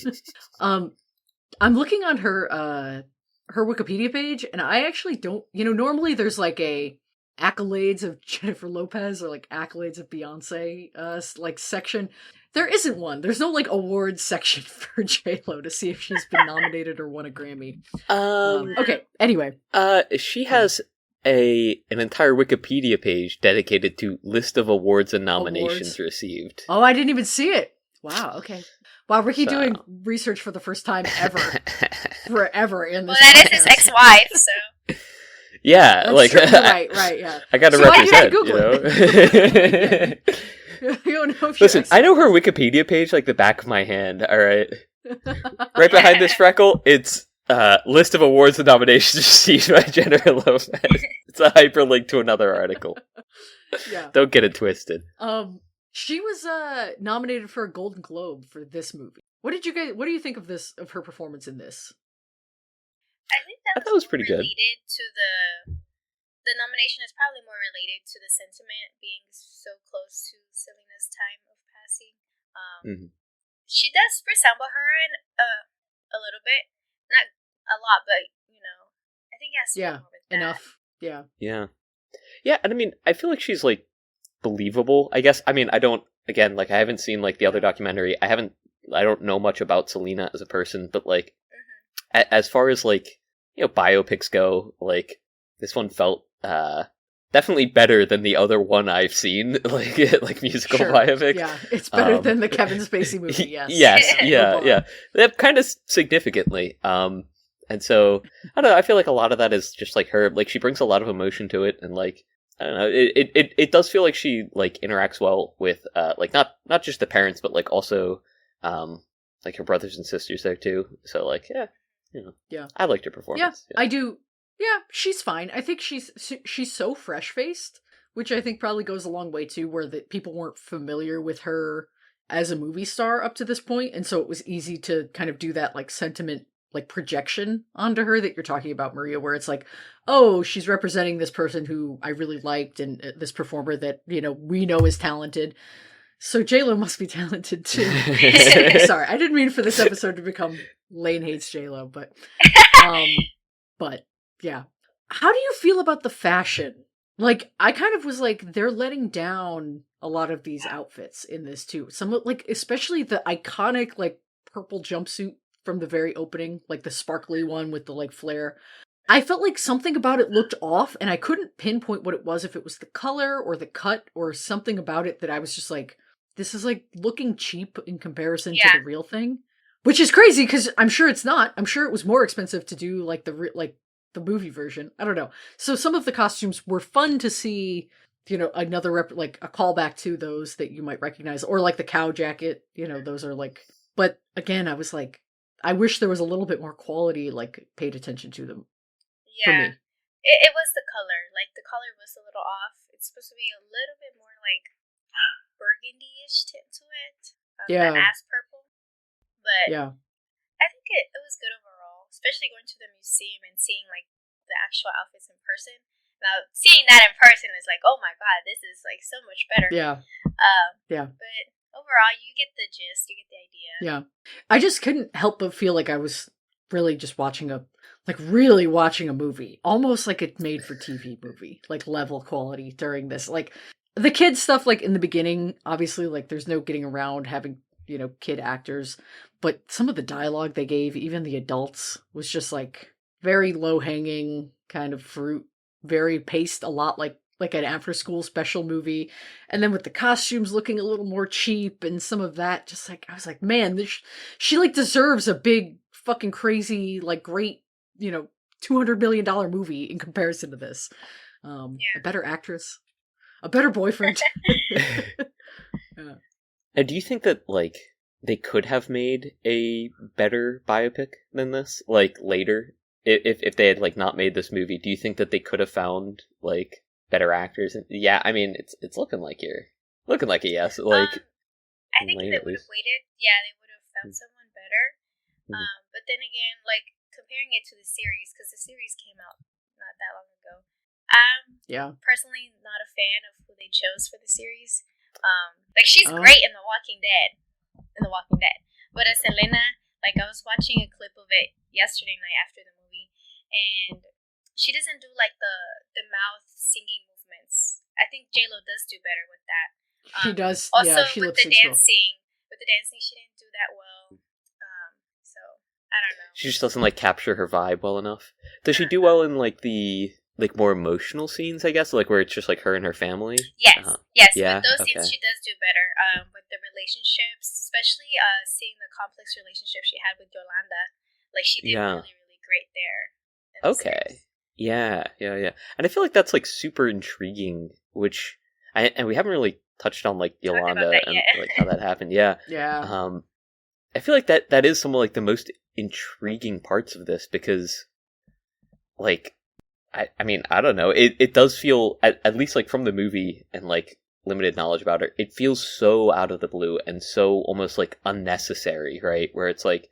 I'm looking on her Wikipedia page, and I actually don't, you know, normally there's like a accolades of Jennifer Lopez or like accolades of Beyonce like section. There isn't one. There's no like awards section for J-Lo to see if she's been nominated or won a Grammy. Okay, anyway. She has an entire Wikipedia page dedicated to list of awards and nominations received. Oh, I didn't even see it. Wow, okay. Wow, Ricky doing research for the first time ever. Forever in this. Well, that is his ex-wife, so. Yeah, that's like true. Right, yeah. I gotta so represent, Google you know. it? You don't know if Listen, I know her Wikipedia page like the back of my hand. All right, right behind this freckle, it's list of awards and nominations received by Jennifer Lopez. It's a hyperlink to another article. Yeah, don't get it twisted. She was nominated for a Golden Globe for this movie. What do you think of her performance in this? I think that was pretty good. Related to the nomination is probably more related to the sentiment being so close to Selena's time of passing. She does resemble her in a little bit, not a lot, but you know, I think it has to do more with that. Enough. Yeah, and I mean, I feel like she's like believable. I guess. I mean, I haven't seen like the other documentary. I don't know much about Selena as a person, but like, as far as like, you know, biopics go, like this one felt definitely better than the other one I've seen, like musical biopics. Yeah, it's better than the Kevin Spacey movie. Yes, yeah. That kind of significantly. And so I don't know. I feel like a lot of that is just like her. Like she brings a lot of emotion to it, and like I don't know. It does feel like she like interacts well with like not just the parents, but like also like her brothers and sisters there too. So like I liked her performance. Yeah, I do. Yeah, she's fine. I think she's so fresh faced, which I think probably goes a long way too, where that people weren't familiar with her as a movie star up to this point, and so it was easy to kind of do that like sentiment, like projection onto her that you're talking about, Maria, where it's like, oh, she's representing this person who I really liked and this performer that, you know, we know is talented. So J-Lo must be talented too. Sorry, I didn't mean for this episode to become Lane hates J-Lo, but yeah. How do you feel about the fashion? Like, I kind of was like, they're letting down a lot of these outfits in this too. Some like, especially the iconic like purple jumpsuit from the very opening, like the sparkly one with the like flare. I felt like something about it looked off, and I couldn't pinpoint what it was, if it was the color or the cut or something about it that I was just like, this is like looking cheap in comparison to the real thing. Which is crazy, because I'm sure it's not. I'm sure it was more expensive to do like the movie version. I don't know. So some of the costumes were fun to see another like a callback to those that you might recognize, or like the cow jacket, those are like, but again, I was like, I wish there was a little bit more quality, like paid attention to them for Yeah. me. It was the color. Like, the color was a little off. It's supposed to be a little bit more, like, burgundy-ish tint to it. Yeah. The ass purple. But Yeah. I think it was good overall, especially going to the museum and seeing, like, the actual outfits in person. Now, seeing that in person is like, oh my god, this is, like, so much better. Yeah. Yeah. But overall, you get the gist, you get the idea. Yeah. I just couldn't help but feel like I was really just really watching a movie, almost like a made for TV movie, like level quality during this. Like the kids stuff, like in the beginning, obviously, like there's no getting around having, kid actors, but some of the dialogue they gave, even the adults, was just like very low hanging kind of fruit, very paced a lot like an after school special movie. And then with the costumes looking a little more cheap and some of that, just like, I was like, man, she like deserves a big fucking crazy, like great, $200 million movie in comparison to this. A better actress, a better boyfriend. Yeah. And do you think that, like, they could have made a better biopic than this, like, later? If they had, like, not made this movie, do you think that they could have found, like, better actors? Yeah, I mean, it's looking like a yes. Like, I think they would have waited. Yeah, they would have found someone better. But then again, like, comparing it to the series, because the series came out not that long ago. Personally not a fan of who they chose for the series. Like, she's great in The Walking Dead. But as Selena, like, I was watching a clip of it yesterday night after the movie, and she doesn't do like the mouth singing movements. I think J-Lo does do better with that. She does. Also, she with the dancing, she didn't do that well. So I don't know. She just doesn't like capture her vibe well enough. Does she do well in like the more emotional scenes? I guess, like where it's just like her and her family. Yes, yes. Yeah, with those scenes, she does do better. With the relationships, especially seeing the complex relationship she had with Yolanda, like she did really, really great there. Okay. Yeah. And I feel like that's like super intriguing, and we haven't really touched on like Yolanda and like how that happened. Yeah. Yeah. I feel like that is some of like the most intriguing parts of this, because like I mean, I don't know. It does feel, at least like from the movie and like limited knowledge about her, it feels so out of the blue and so almost like unnecessary, right? Where it's like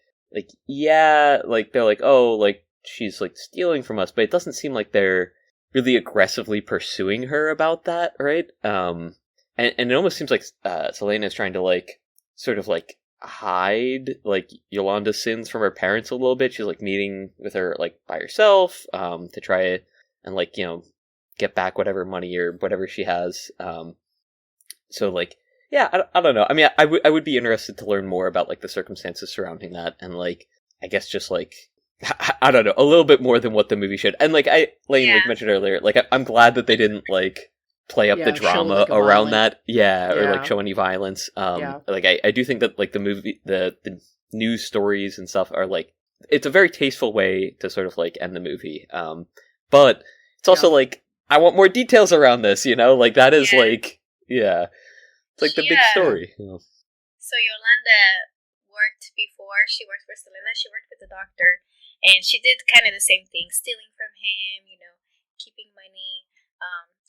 yeah, like they're like, oh, like she's like stealing from us, but it doesn't seem like they're really aggressively pursuing her about that, right? And it almost seems like Selena is trying to like sort of like hide like Yolanda's sins from her parents a little bit. She's like meeting with her like by herself to try and like, get back whatever money or whatever she has. So like, yeah, I don't know. I mean, I would be interested to learn more about like the circumstances surrounding that, and like I guess just like I don't know, a little bit more than what the movie should. And like Lane like mentioned earlier, like I'm glad that they didn't like play up the drama like around that, or like show any violence. Like I do think that like the movie, the news stories and stuff are like, it's a very tasteful way to sort of like end the movie. But it's also like, I want more details around this, like that is like, it's like the big story. So Yolanda she worked for Selena, she worked with the doctor, and she did kind of the same thing, stealing from him, keeping money.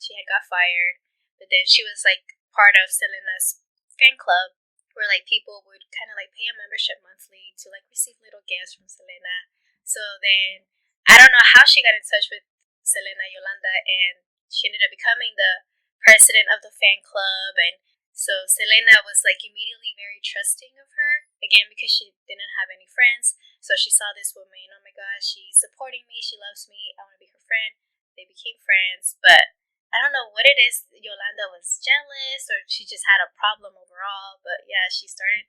She had got fired, but then she was like part of Selena's fan club, where like people would kind of like pay a membership monthly to like receive little gifts from Selena. So then I don't know how she got in touch with Selena Yolanda, and she ended up becoming the president of the fan club. And so Selena was like immediately very trusting of her, again because she didn't have any friends. So she saw this woman, oh my gosh, she's supporting me, she loves me, I want to be her friend. They became friends, but I don't know what it is. Yolanda was jealous, or she just had a problem overall. But yeah, she started,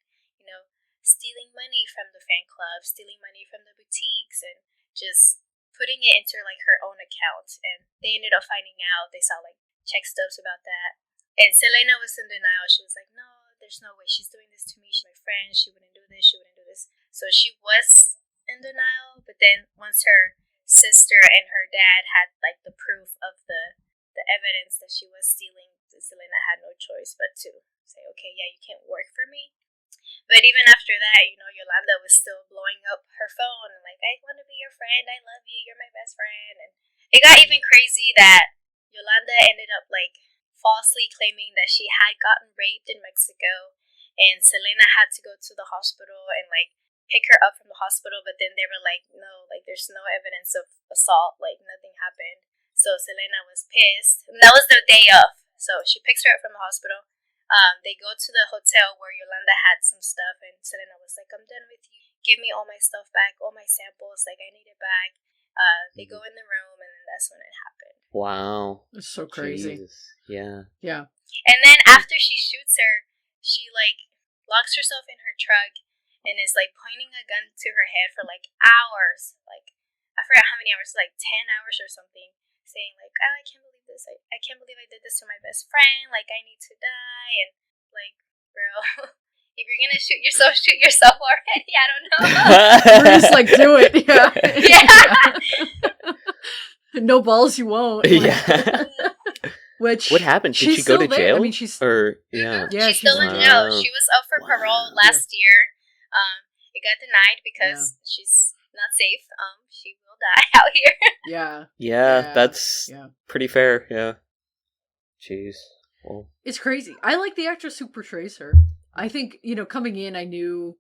stealing money from the fan club, stealing money from the boutiques, and just putting it into like her own account. And they ended up finding out. They saw like check stubs about that. And Selena was in denial. She was like, no, there's no way she's doing this to me. She's my friend. She wouldn't do this. She wouldn't do this. So she was in denial. But then once her sister and her dad had like the proof of the the evidence that she was stealing, Selena had no choice but to say, okay, yeah, you can't work for me. But even after that, Yolanda was still blowing up her phone and like, I want to be your friend, I love you, you're my best friend. And it got even crazy that Yolanda ended up like falsely claiming that she had gotten raped in Mexico, and Selena had to go to the hospital and like pick her up from the hospital, but then they were like, no, like there's no evidence of assault, like nothing happened. So Selena was pissed, and that was the day of. So she picks her up from the hospital. They go to the hotel where Yolanda had some stuff, and Selena was like, I'm done with you. Give me all my stuff back, all my samples. Like, I need it back. They go in the room, and then that's when it happened. Wow. It's so crazy. Jesus. Yeah. Yeah. And then after she shoots her, she, like, locks herself in her truck and is, like, pointing a gun to her head for, like, hours. Like, I forgot how many hours, like 10 hours or something. Saying like, oh, I can't believe this. I can't believe I did this to my best friend. Like, I need to die. And like, bro, if you're gonna shoot yourself already. I don't know. Bruce, like, do it. Yeah. Yeah. No balls, you won't. Like, Yeah. Which What happened? Did she go to jail? I mean, she's yeah. Yeah, she's still in jail. She was up for parole last year. It got denied because she's not safe. She will die out here. Yeah, that's pretty fair. Yeah. Jeez. Well. It's crazy. I like the actress who portrays her. I think, coming in, I knew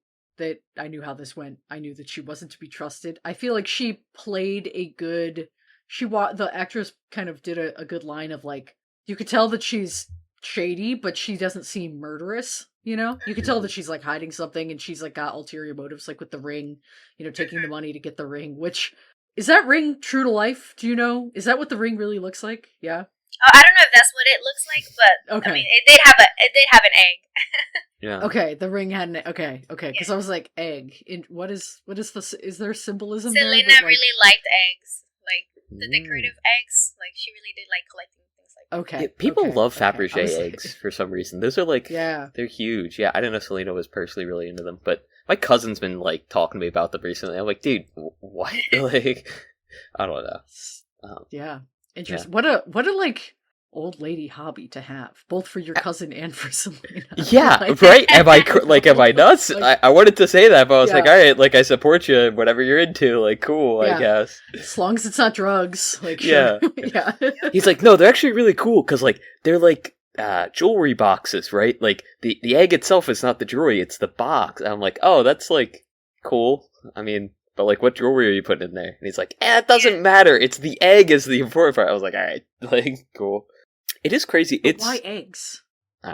how this went. I knew that she wasn't to be trusted. I feel like she played a good. The actress kind of did a good line of like, you could tell that she's shady, but she doesn't seem murderous. You could tell that she's like hiding something, and she's like got ulterior motives, like with the ring. Taking the money to get the ring. Which is that ring true to life? Do you know? Is that what the ring really looks like? Yeah. I don't know if that's what it looks like, but okay. I mean, it did have an egg. Yeah. Okay, the ring had an okay, because I was like, egg. What is is there symbolism there? Selena really liked eggs, like the decorative eggs. Like she really did like collecting things like that. Okay. Yeah, people love Fabergé eggs eggs for some reason. Those are like, they're huge. Yeah, I didn't know Selena was personally really into them, but my cousin's been like talking to me about them recently. I'm like, dude, what? Like, I don't know. Yeah. Interesting. Yeah. What a like old lady hobby to have, both for your cousin and for Selena. Yeah, like, right? Am I nuts? Like, I wanted to say that, but I was like, all right, like I support you, whatever you're into, like cool, I guess. As long as it's not drugs, like sure. Yeah. He's like, no, they're actually really cool because like they're like jewelry boxes, right? Like the egg itself is not the jewelry, it's the box. And I'm like, oh, that's like cool. I mean, but like, what jewelry are you putting in there? And he's like, it doesn't matter. It's the egg is the important part. I was like, all right, like cool. It is crazy. But why eggs?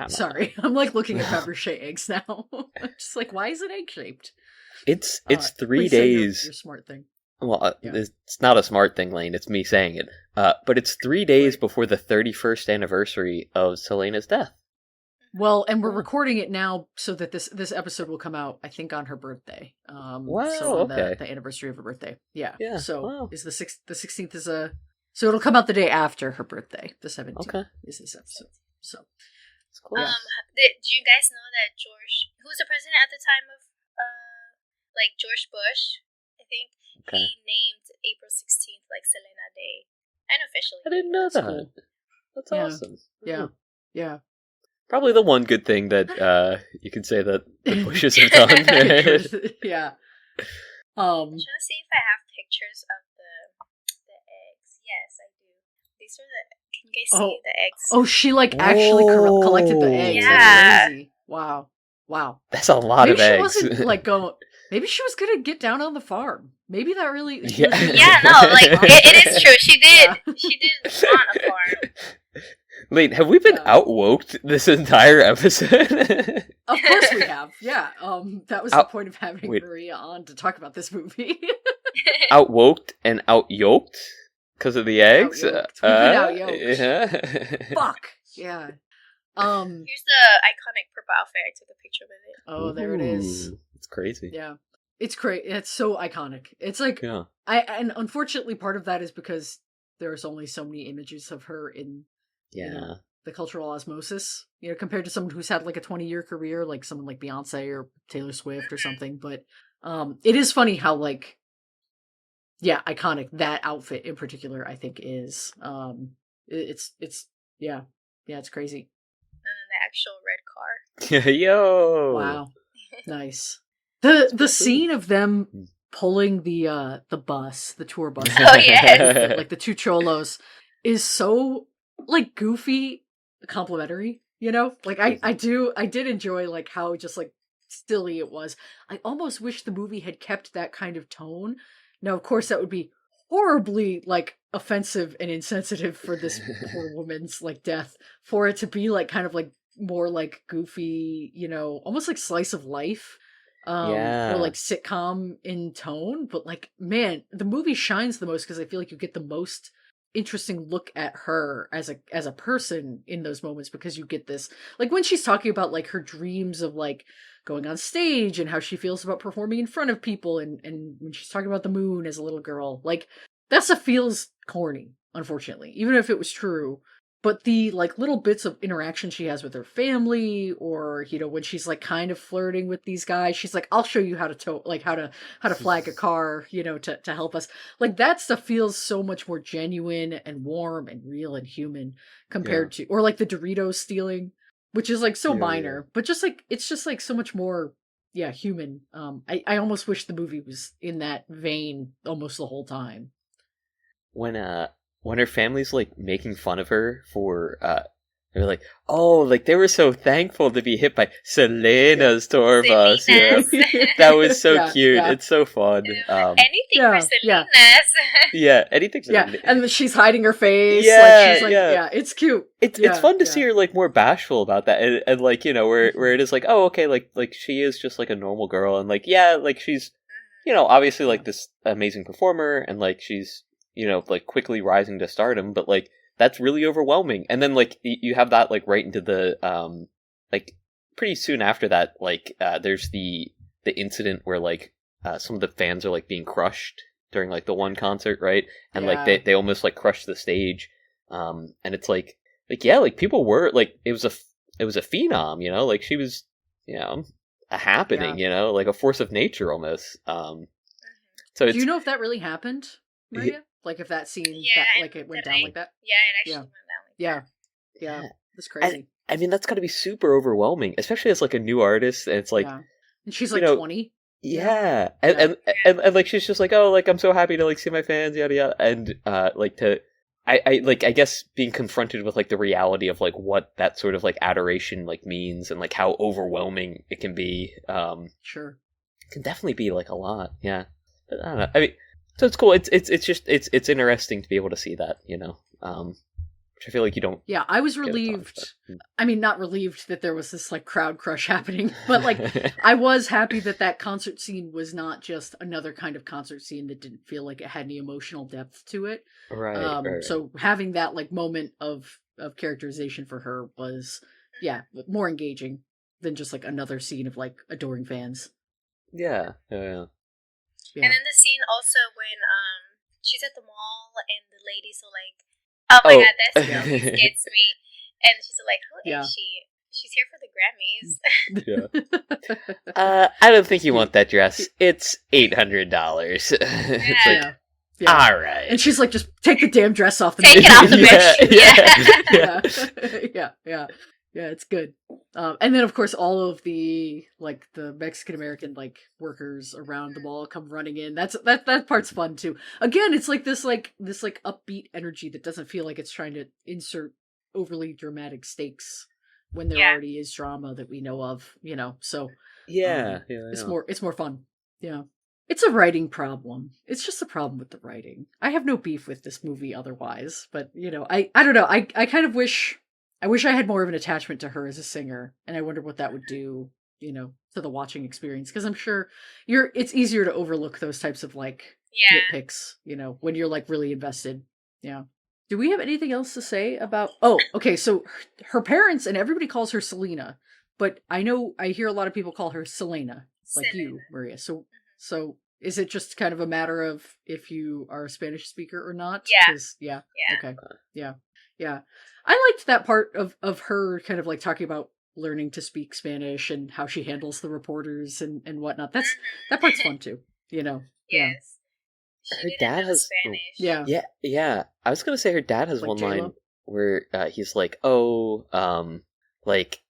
Sorry, I'm like looking at Fabergé eggs now. I'm just like, why is it egg shaped? It's 3 days. Your smart thing. Well, it's not a smart thing, Lane. It's me saying it. But it's 3 days before the 31st anniversary of Selena's death. Well, and we're recording it now so that this episode will come out, I think, on her birthday. Wow, so on okay. The anniversary of her birthday. Yeah. So is the 16th is a... So it'll come out the day after her birthday. The 17th is this episode. So it's cool. Did you guys know that who was the president at the time of, like George Bush, I think, he named April 16th like Selena Day, unofficially. I didn't know that. Cool. That's awesome. Yeah. Probably the one good thing that you can say that the Bushes have done. Yeah. I'm trying to see if I have pictures of the eggs. Yes, I do. These are can you guys see the eggs? Oh, she like actually collected the eggs. Yeah. That's crazy. Wow. That's a lot of eggs. Maybe she wasn't like going. Maybe she was gonna get down on the farm. Maybe that really. Yeah, no, like it is true. She did. She did on a farm. Wait, have we been out-woked this entire episode? Of course we have. Yeah. That was the point of having Maria on to talk about this movie. Out-woked and out-yoked because of the eggs. We've been out-yoked. Yeah. Fuck. Yeah. Here's the iconic purple outfit. I took a picture with it. Oh, there it is. It's crazy. Yeah. It's great. It's so iconic. It's like and unfortunately part of that is because there's only so many images of her in the cultural osmosis, compared to someone who's had like a 20-year career, like someone like Beyonce or Taylor Swift or something. But it is funny how like iconic that outfit in particular I think is. It's yeah, it's crazy. And then the actual red car. Yo. Wow, nice. The scene of them pulling the bus, the tour bus. Oh, yes. Like the two cholos is so like goofy, complimentary, you know? Like I did enjoy like how just like silly it was. I almost wish the movie had kept that kind of tone. Now, of course, that would be horribly like offensive and insensitive for this poor woman's like death, for it to be like kind of like more like goofy, you know, almost like slice of life, or like sitcom in tone. But like, man, the movie shines the most because I feel like you get the most interesting look at her as a person in those moments, because you get this like when she's talking about like her dreams of like going on stage and how she feels about performing in front of people, and when she's talking about the moon as a little girl, like that stuff feels corny, unfortunately, even if it was true. But the like little bits of interaction she has with her family, or you know, when she's like kind of flirting with these guys, she's like, I'll show you how to how to flag a car, you know, to help us. Like that stuff feels so much more genuine and warm and real and human compared to, or like the Doritos stealing, which is like so minor, but just like it's just like so much more human. I almost wish the movie was in that vein almost the whole time. When her family's like making fun of her for they're like, oh, like they were so thankful to be hit by Selena's tour bus. Yeah. That was so cute. Yeah. It's so fun. Anything for Selena's. Yeah, anything for Selena's. And she's hiding her face. Like she's like, it's cute. It's fun to see her like more bashful about that, and like, you know, where it is like, oh, okay, like she is just like a normal girl, and like like she's, you know, obviously like this amazing performer, and like she's, you know, like quickly rising to stardom, but like that's really overwhelming. And then like you have that like right into the like pretty soon after that, like there's the incident where like some of the fans are like being crushed during like the one concert, right? And like they almost like crushed the stage, and it's like like people were like, it was a phenom, you know, like she was, you know, a happening, you know, like a force of nature almost. So do you know if that really happened, Maria? Like if that scene, like it went down like that? Yeah, it actually went down like that. Yeah. That's crazy. I mean, that's got to be super overwhelming, especially as like a new artist. And it's like, and she's like 20. Yeah. And like she's just like, oh, like I'm so happy to like see my fans, yada yada. And like I guess being confronted with like the reality of like what that sort of like adoration like means, and like how overwhelming it can be. Sure. It can definitely be like a lot. Yeah. But I don't know. I mean, so it's cool. It's just it's interesting to be able to see that, you know, which I feel like you don't. Yeah, I was relieved. I mean, not relieved that there was this like crowd crush happening, but like I was happy that concert scene was not just another kind of concert scene that didn't feel like it had any emotional depth to it. Right. So having that like moment of characterization for her was more engaging than just like another scene of like adoring fans. Yeah. And then the scene also when she's at the mall and the lady's so like, oh my god, that scene always gets me. And she's like, who is she? She's here for the Grammys. I don't think you want that dress. It's $800. It's like, all right. And she's like, just take the damn dress off the Take it off the bench. Yeah, it's good. And then of course all of the like the Mexican American like workers around the mall come running in. That part's fun too. Again, it's like this upbeat energy that doesn't feel like it's trying to insert overly dramatic stakes when there already is drama that we know of, you know. So it's more fun. Yeah. It's a writing problem. It's just a problem with the writing. I have no beef with this movie otherwise, but you know, I don't know. I kind of wish I had more of an attachment to her as a singer, and I wonder what that would do, you know, to the watching experience. Because I'm sure it's easier to overlook those types of like nitpicks, you know, when you're like really invested. Yeah. Do we have anything else to say about? Oh, okay. So her parents, and everybody calls her Selena, but I hear a lot of people call her Selena, like you, Maria. So is it just kind of a matter of if you are a Spanish speaker or not? Yeah. Okay. Yeah. I liked that part of her kind of like talking about learning to speak Spanish and how she handles the reporters and whatnot. That part's fun too, you know? Yes. Her dad has Spanish. Yeah. I was gonna say her dad has like one J-Lo? line where he's like, oh, like,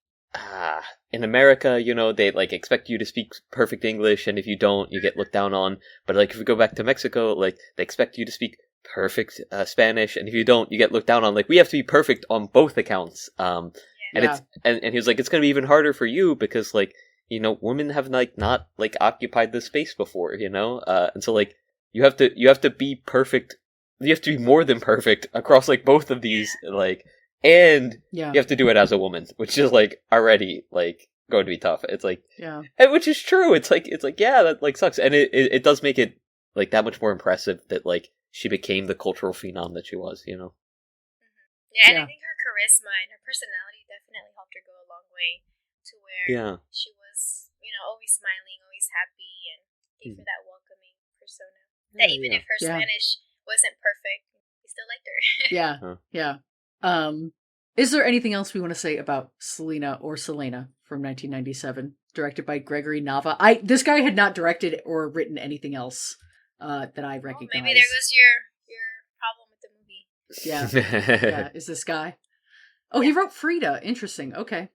in America, they like expect you to speak perfect English, and if you don't, you get looked down on. But like if we go back to Mexico, like they expect you to speak perfect Spanish, and if you don't, you get looked down on. Like we have to be perfect on both accounts. And it's and he was like, it's gonna be even harder for you because like women have like not like occupied this space before, and so like you have to be perfect. You have to be more than perfect across like both of these like. And you have to do it as a woman, which is like already like going to be tough. It's like, which is true. It's like yeah, that like sucks, and it does make it like that much more impressive that like she became the cultural phenom that she was. Mm-hmm. Yeah, and I think her charisma and her personality definitely helped her go a long way to where she was, always smiling, always happy, and gave her that welcoming persona. That even if her Spanish wasn't perfect, we still liked her. Yeah. Is there anything else we want to say about Selena or Selena from 1997, directed by Gregory Nava? This guy had not directed or written anything else that I recognize. Maybe there was your problem with the movie. Yeah. Is this guy? Oh, he wrote Frida. Interesting. Okay.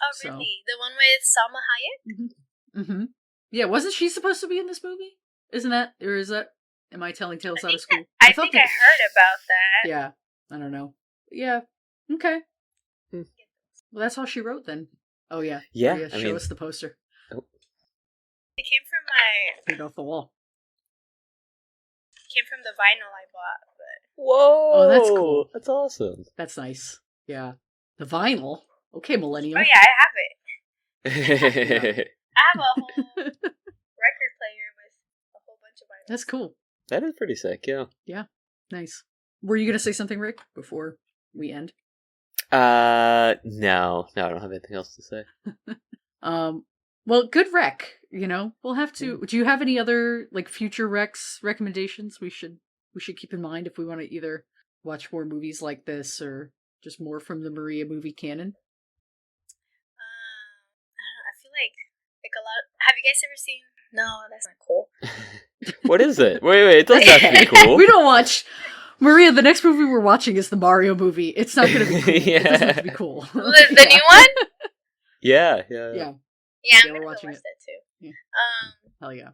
Oh, really? The one with Salma Hayek? Mm-hmm. Yeah, wasn't she supposed to be in this movie? Isn't that, or is that? Am I telling tales out of school? I think I heard about that. Yeah, I don't know. Yeah. Okay. Well, that's all she wrote then. Oh yeah. Yeah. Show us the poster. Oh. It came from my. Put it off the wall. It came from the vinyl I bought. But... Whoa! Oh, that's cool. That's awesome. That's nice. Yeah. The vinyl. Okay, millennial. Oh yeah, I have it. I have a whole record player with a whole bunch of vinyls. That's cool. That is pretty sick. Yeah. Yeah. Nice. Were you gonna say something, Rick, before we end? No, I don't have anything else to say. Well, good rec. We'll have to. Do you have any other like future recs recommendations we should keep in mind if we want to either watch more movies like this or just more from the Maria movie canon? I feel like a lot. Have you guys ever seen? No, that's not cool. What is it? Wait, it doesn't have to be cool. We don't watch. Maria, the next movie we're watching is the Mario movie. It's not going to be cool. It doesn't have to be cool. The new one? Yeah, I'm going to watch that too. Yeah. Hell yeah.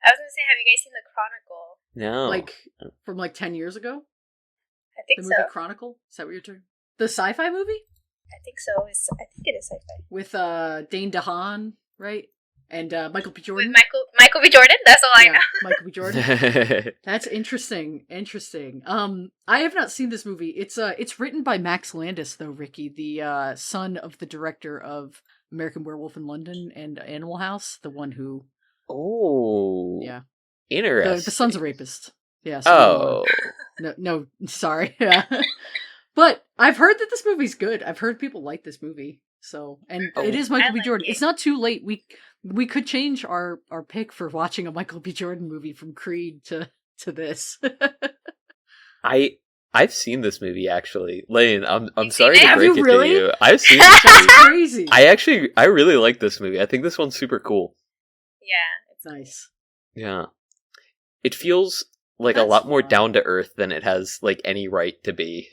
I was going to say, have you guys seen The Chronicle? No. Like, from like 10 years ago? I think the movie Chronicle? Is that what you're talking? The sci-fi movie? I think so. I think it is sci-fi. With Dane DeHaan, right? And Michael B. Jordan. With Michael B. Jordan? That's all I know. Michael B. Jordan. That's interesting. I have not seen this movie. It's written by Max Landis, though, Ricky, the son of the director of American Werewolf in London and Animal House, the one who... Oh. Yeah. Interesting. The son's a rapist. Yeah. So No, sorry. But I've heard that this movie's good. I've heard people like this movie. So, and it is Michael B. Jordan. It's not too late. We could change our pick for watching a Michael B. Jordan movie from Creed to this. I've seen this movie actually. Lane, I'm sorry to Have break you it really? to you. I've seen this movie. That's crazy. I really like this movie. I think this one's super cool. Yeah, it's nice. Yeah. It feels like That's a lot more fun. down to earth than it has like any right to be.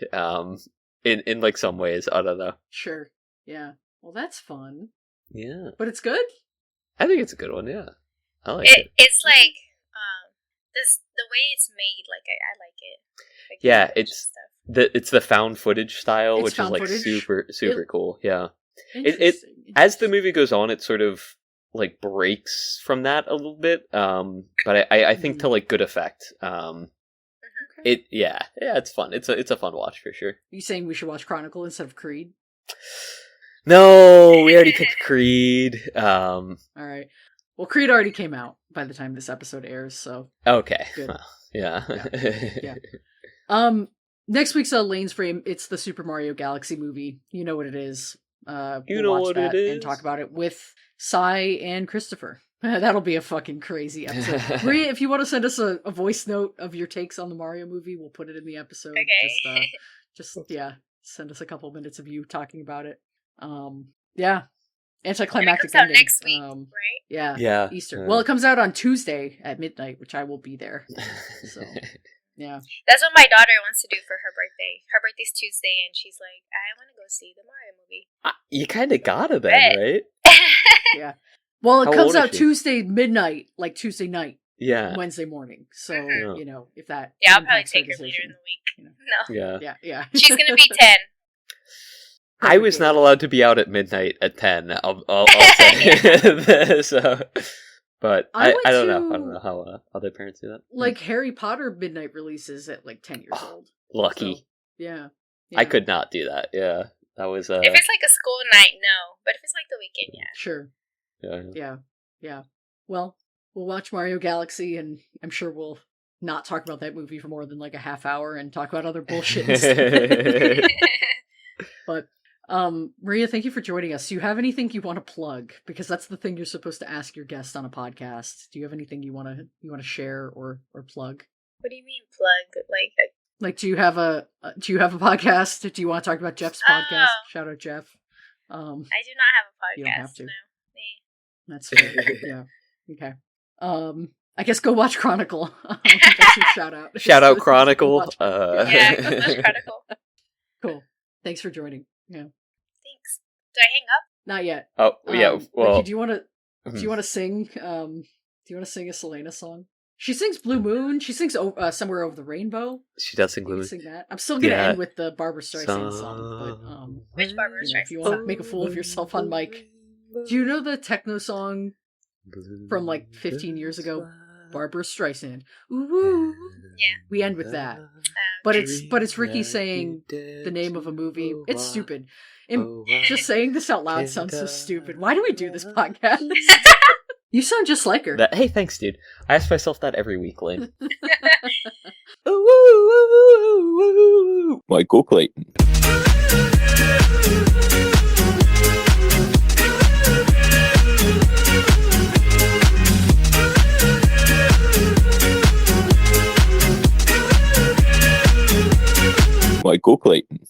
In like some ways, I don't know. Sure. Yeah. Well, that's fun. Yeah. But it's good? I think it's a good one, yeah. I like it. It's like the way it's made, like I like it. Like, yeah, it's the found footage style, It's which is found like footage? super cool. Yeah. Interesting. As the movie goes on, it sort of like breaks from that a little bit. But I think to like good effect. It's fun. It's a fun watch for sure. You saying we should watch Chronicle instead of Creed? No, we already picked Creed. All right. Well, Creed already came out by the time this episode airs, so Okay. Good. Well, yeah. Yeah. Next week's Lane's Frame, it's the Super Mario Galaxy movie. You know what it is. We'll know watch what that it is. and talk about it with Sai and Christopher. That'll be a fucking crazy episode. Maria, if you want to send us a voice note of your takes on the Mario movie, we'll put it in the episode. Okay. Just send us a couple minutes of you talking about it. Yeah. Anticlimactic it comes out ending. next week, right? Yeah. Yeah. Easter. Well, it comes out on Tuesday at midnight, which I will be there. So Yeah. That's what my daughter wants to do for her birthday. Her birthday's Tuesday, and she's like, I want to go see the Mario movie. You kind of gotta then, right? Yeah. Well, it How comes old is out she? Tuesday midnight, like Tuesday night, Yeah. Wednesday morning. So, Mhm. you know, if that. Yeah, I'll probably impacts take her decision. later in the week. You know. No. Yeah. Yeah, yeah. She's going to be 10. I was not allowed to be out at midnight at 10. I'll say. So, but I I went don't know. I to- don't know how other parents do that. Like Harry Potter midnight releases at like 10 years old. Lucky. So, yeah. I could not do that. Yeah. That was If it's like a school night, no. But if it's like the weekend, yeah. Sure. yeah. Yeah. Well, we'll watch Mario Galaxy, and I'm sure we'll not talk about that movie for more than like a half hour and talk about other bullshit instead. But Maria, thank you for joining us. Do you have anything you want to plug? Because that's the thing you're supposed to ask your guest on a podcast. Do you have anything you want to share or plug? What do you mean plug? Like, do you have a podcast? Do you want to talk about Jeff's podcast? Shout out Jeff. I do not have a podcast. You don't have to. No. That's fair. Yeah. Okay. I guess go watch Chronicle. That's your shout out. Shout out Chronicle. Yeah, go watch Chronicle. Cool. Thanks for joining. Yeah. Thanks. Do I hang up? Not yet. Oh yeah. Well, Ricky, do you want to sing? Do you want to sing a Selena song? She sings Blue Moon. She sings Somewhere Over the Rainbow. she does sing You can Blue. sing that. I'm still gonna Yeah. end with the Barbara Streisand song, but Which Barbara you know, if you Streisand want to song? make a fool of yourself on mic, do you know the techno song from like 15 years ago? Barbara Streisand. Ooh. Yeah. We end with that. But it's Ricky saying the name of a movie. It's stupid. And just saying this out loud sounds so stupid. Why do we do this podcast? You sound just like her. Hey, thanks, dude. I ask myself that every week, Lynn. Michael Clayton. Michael Clayton.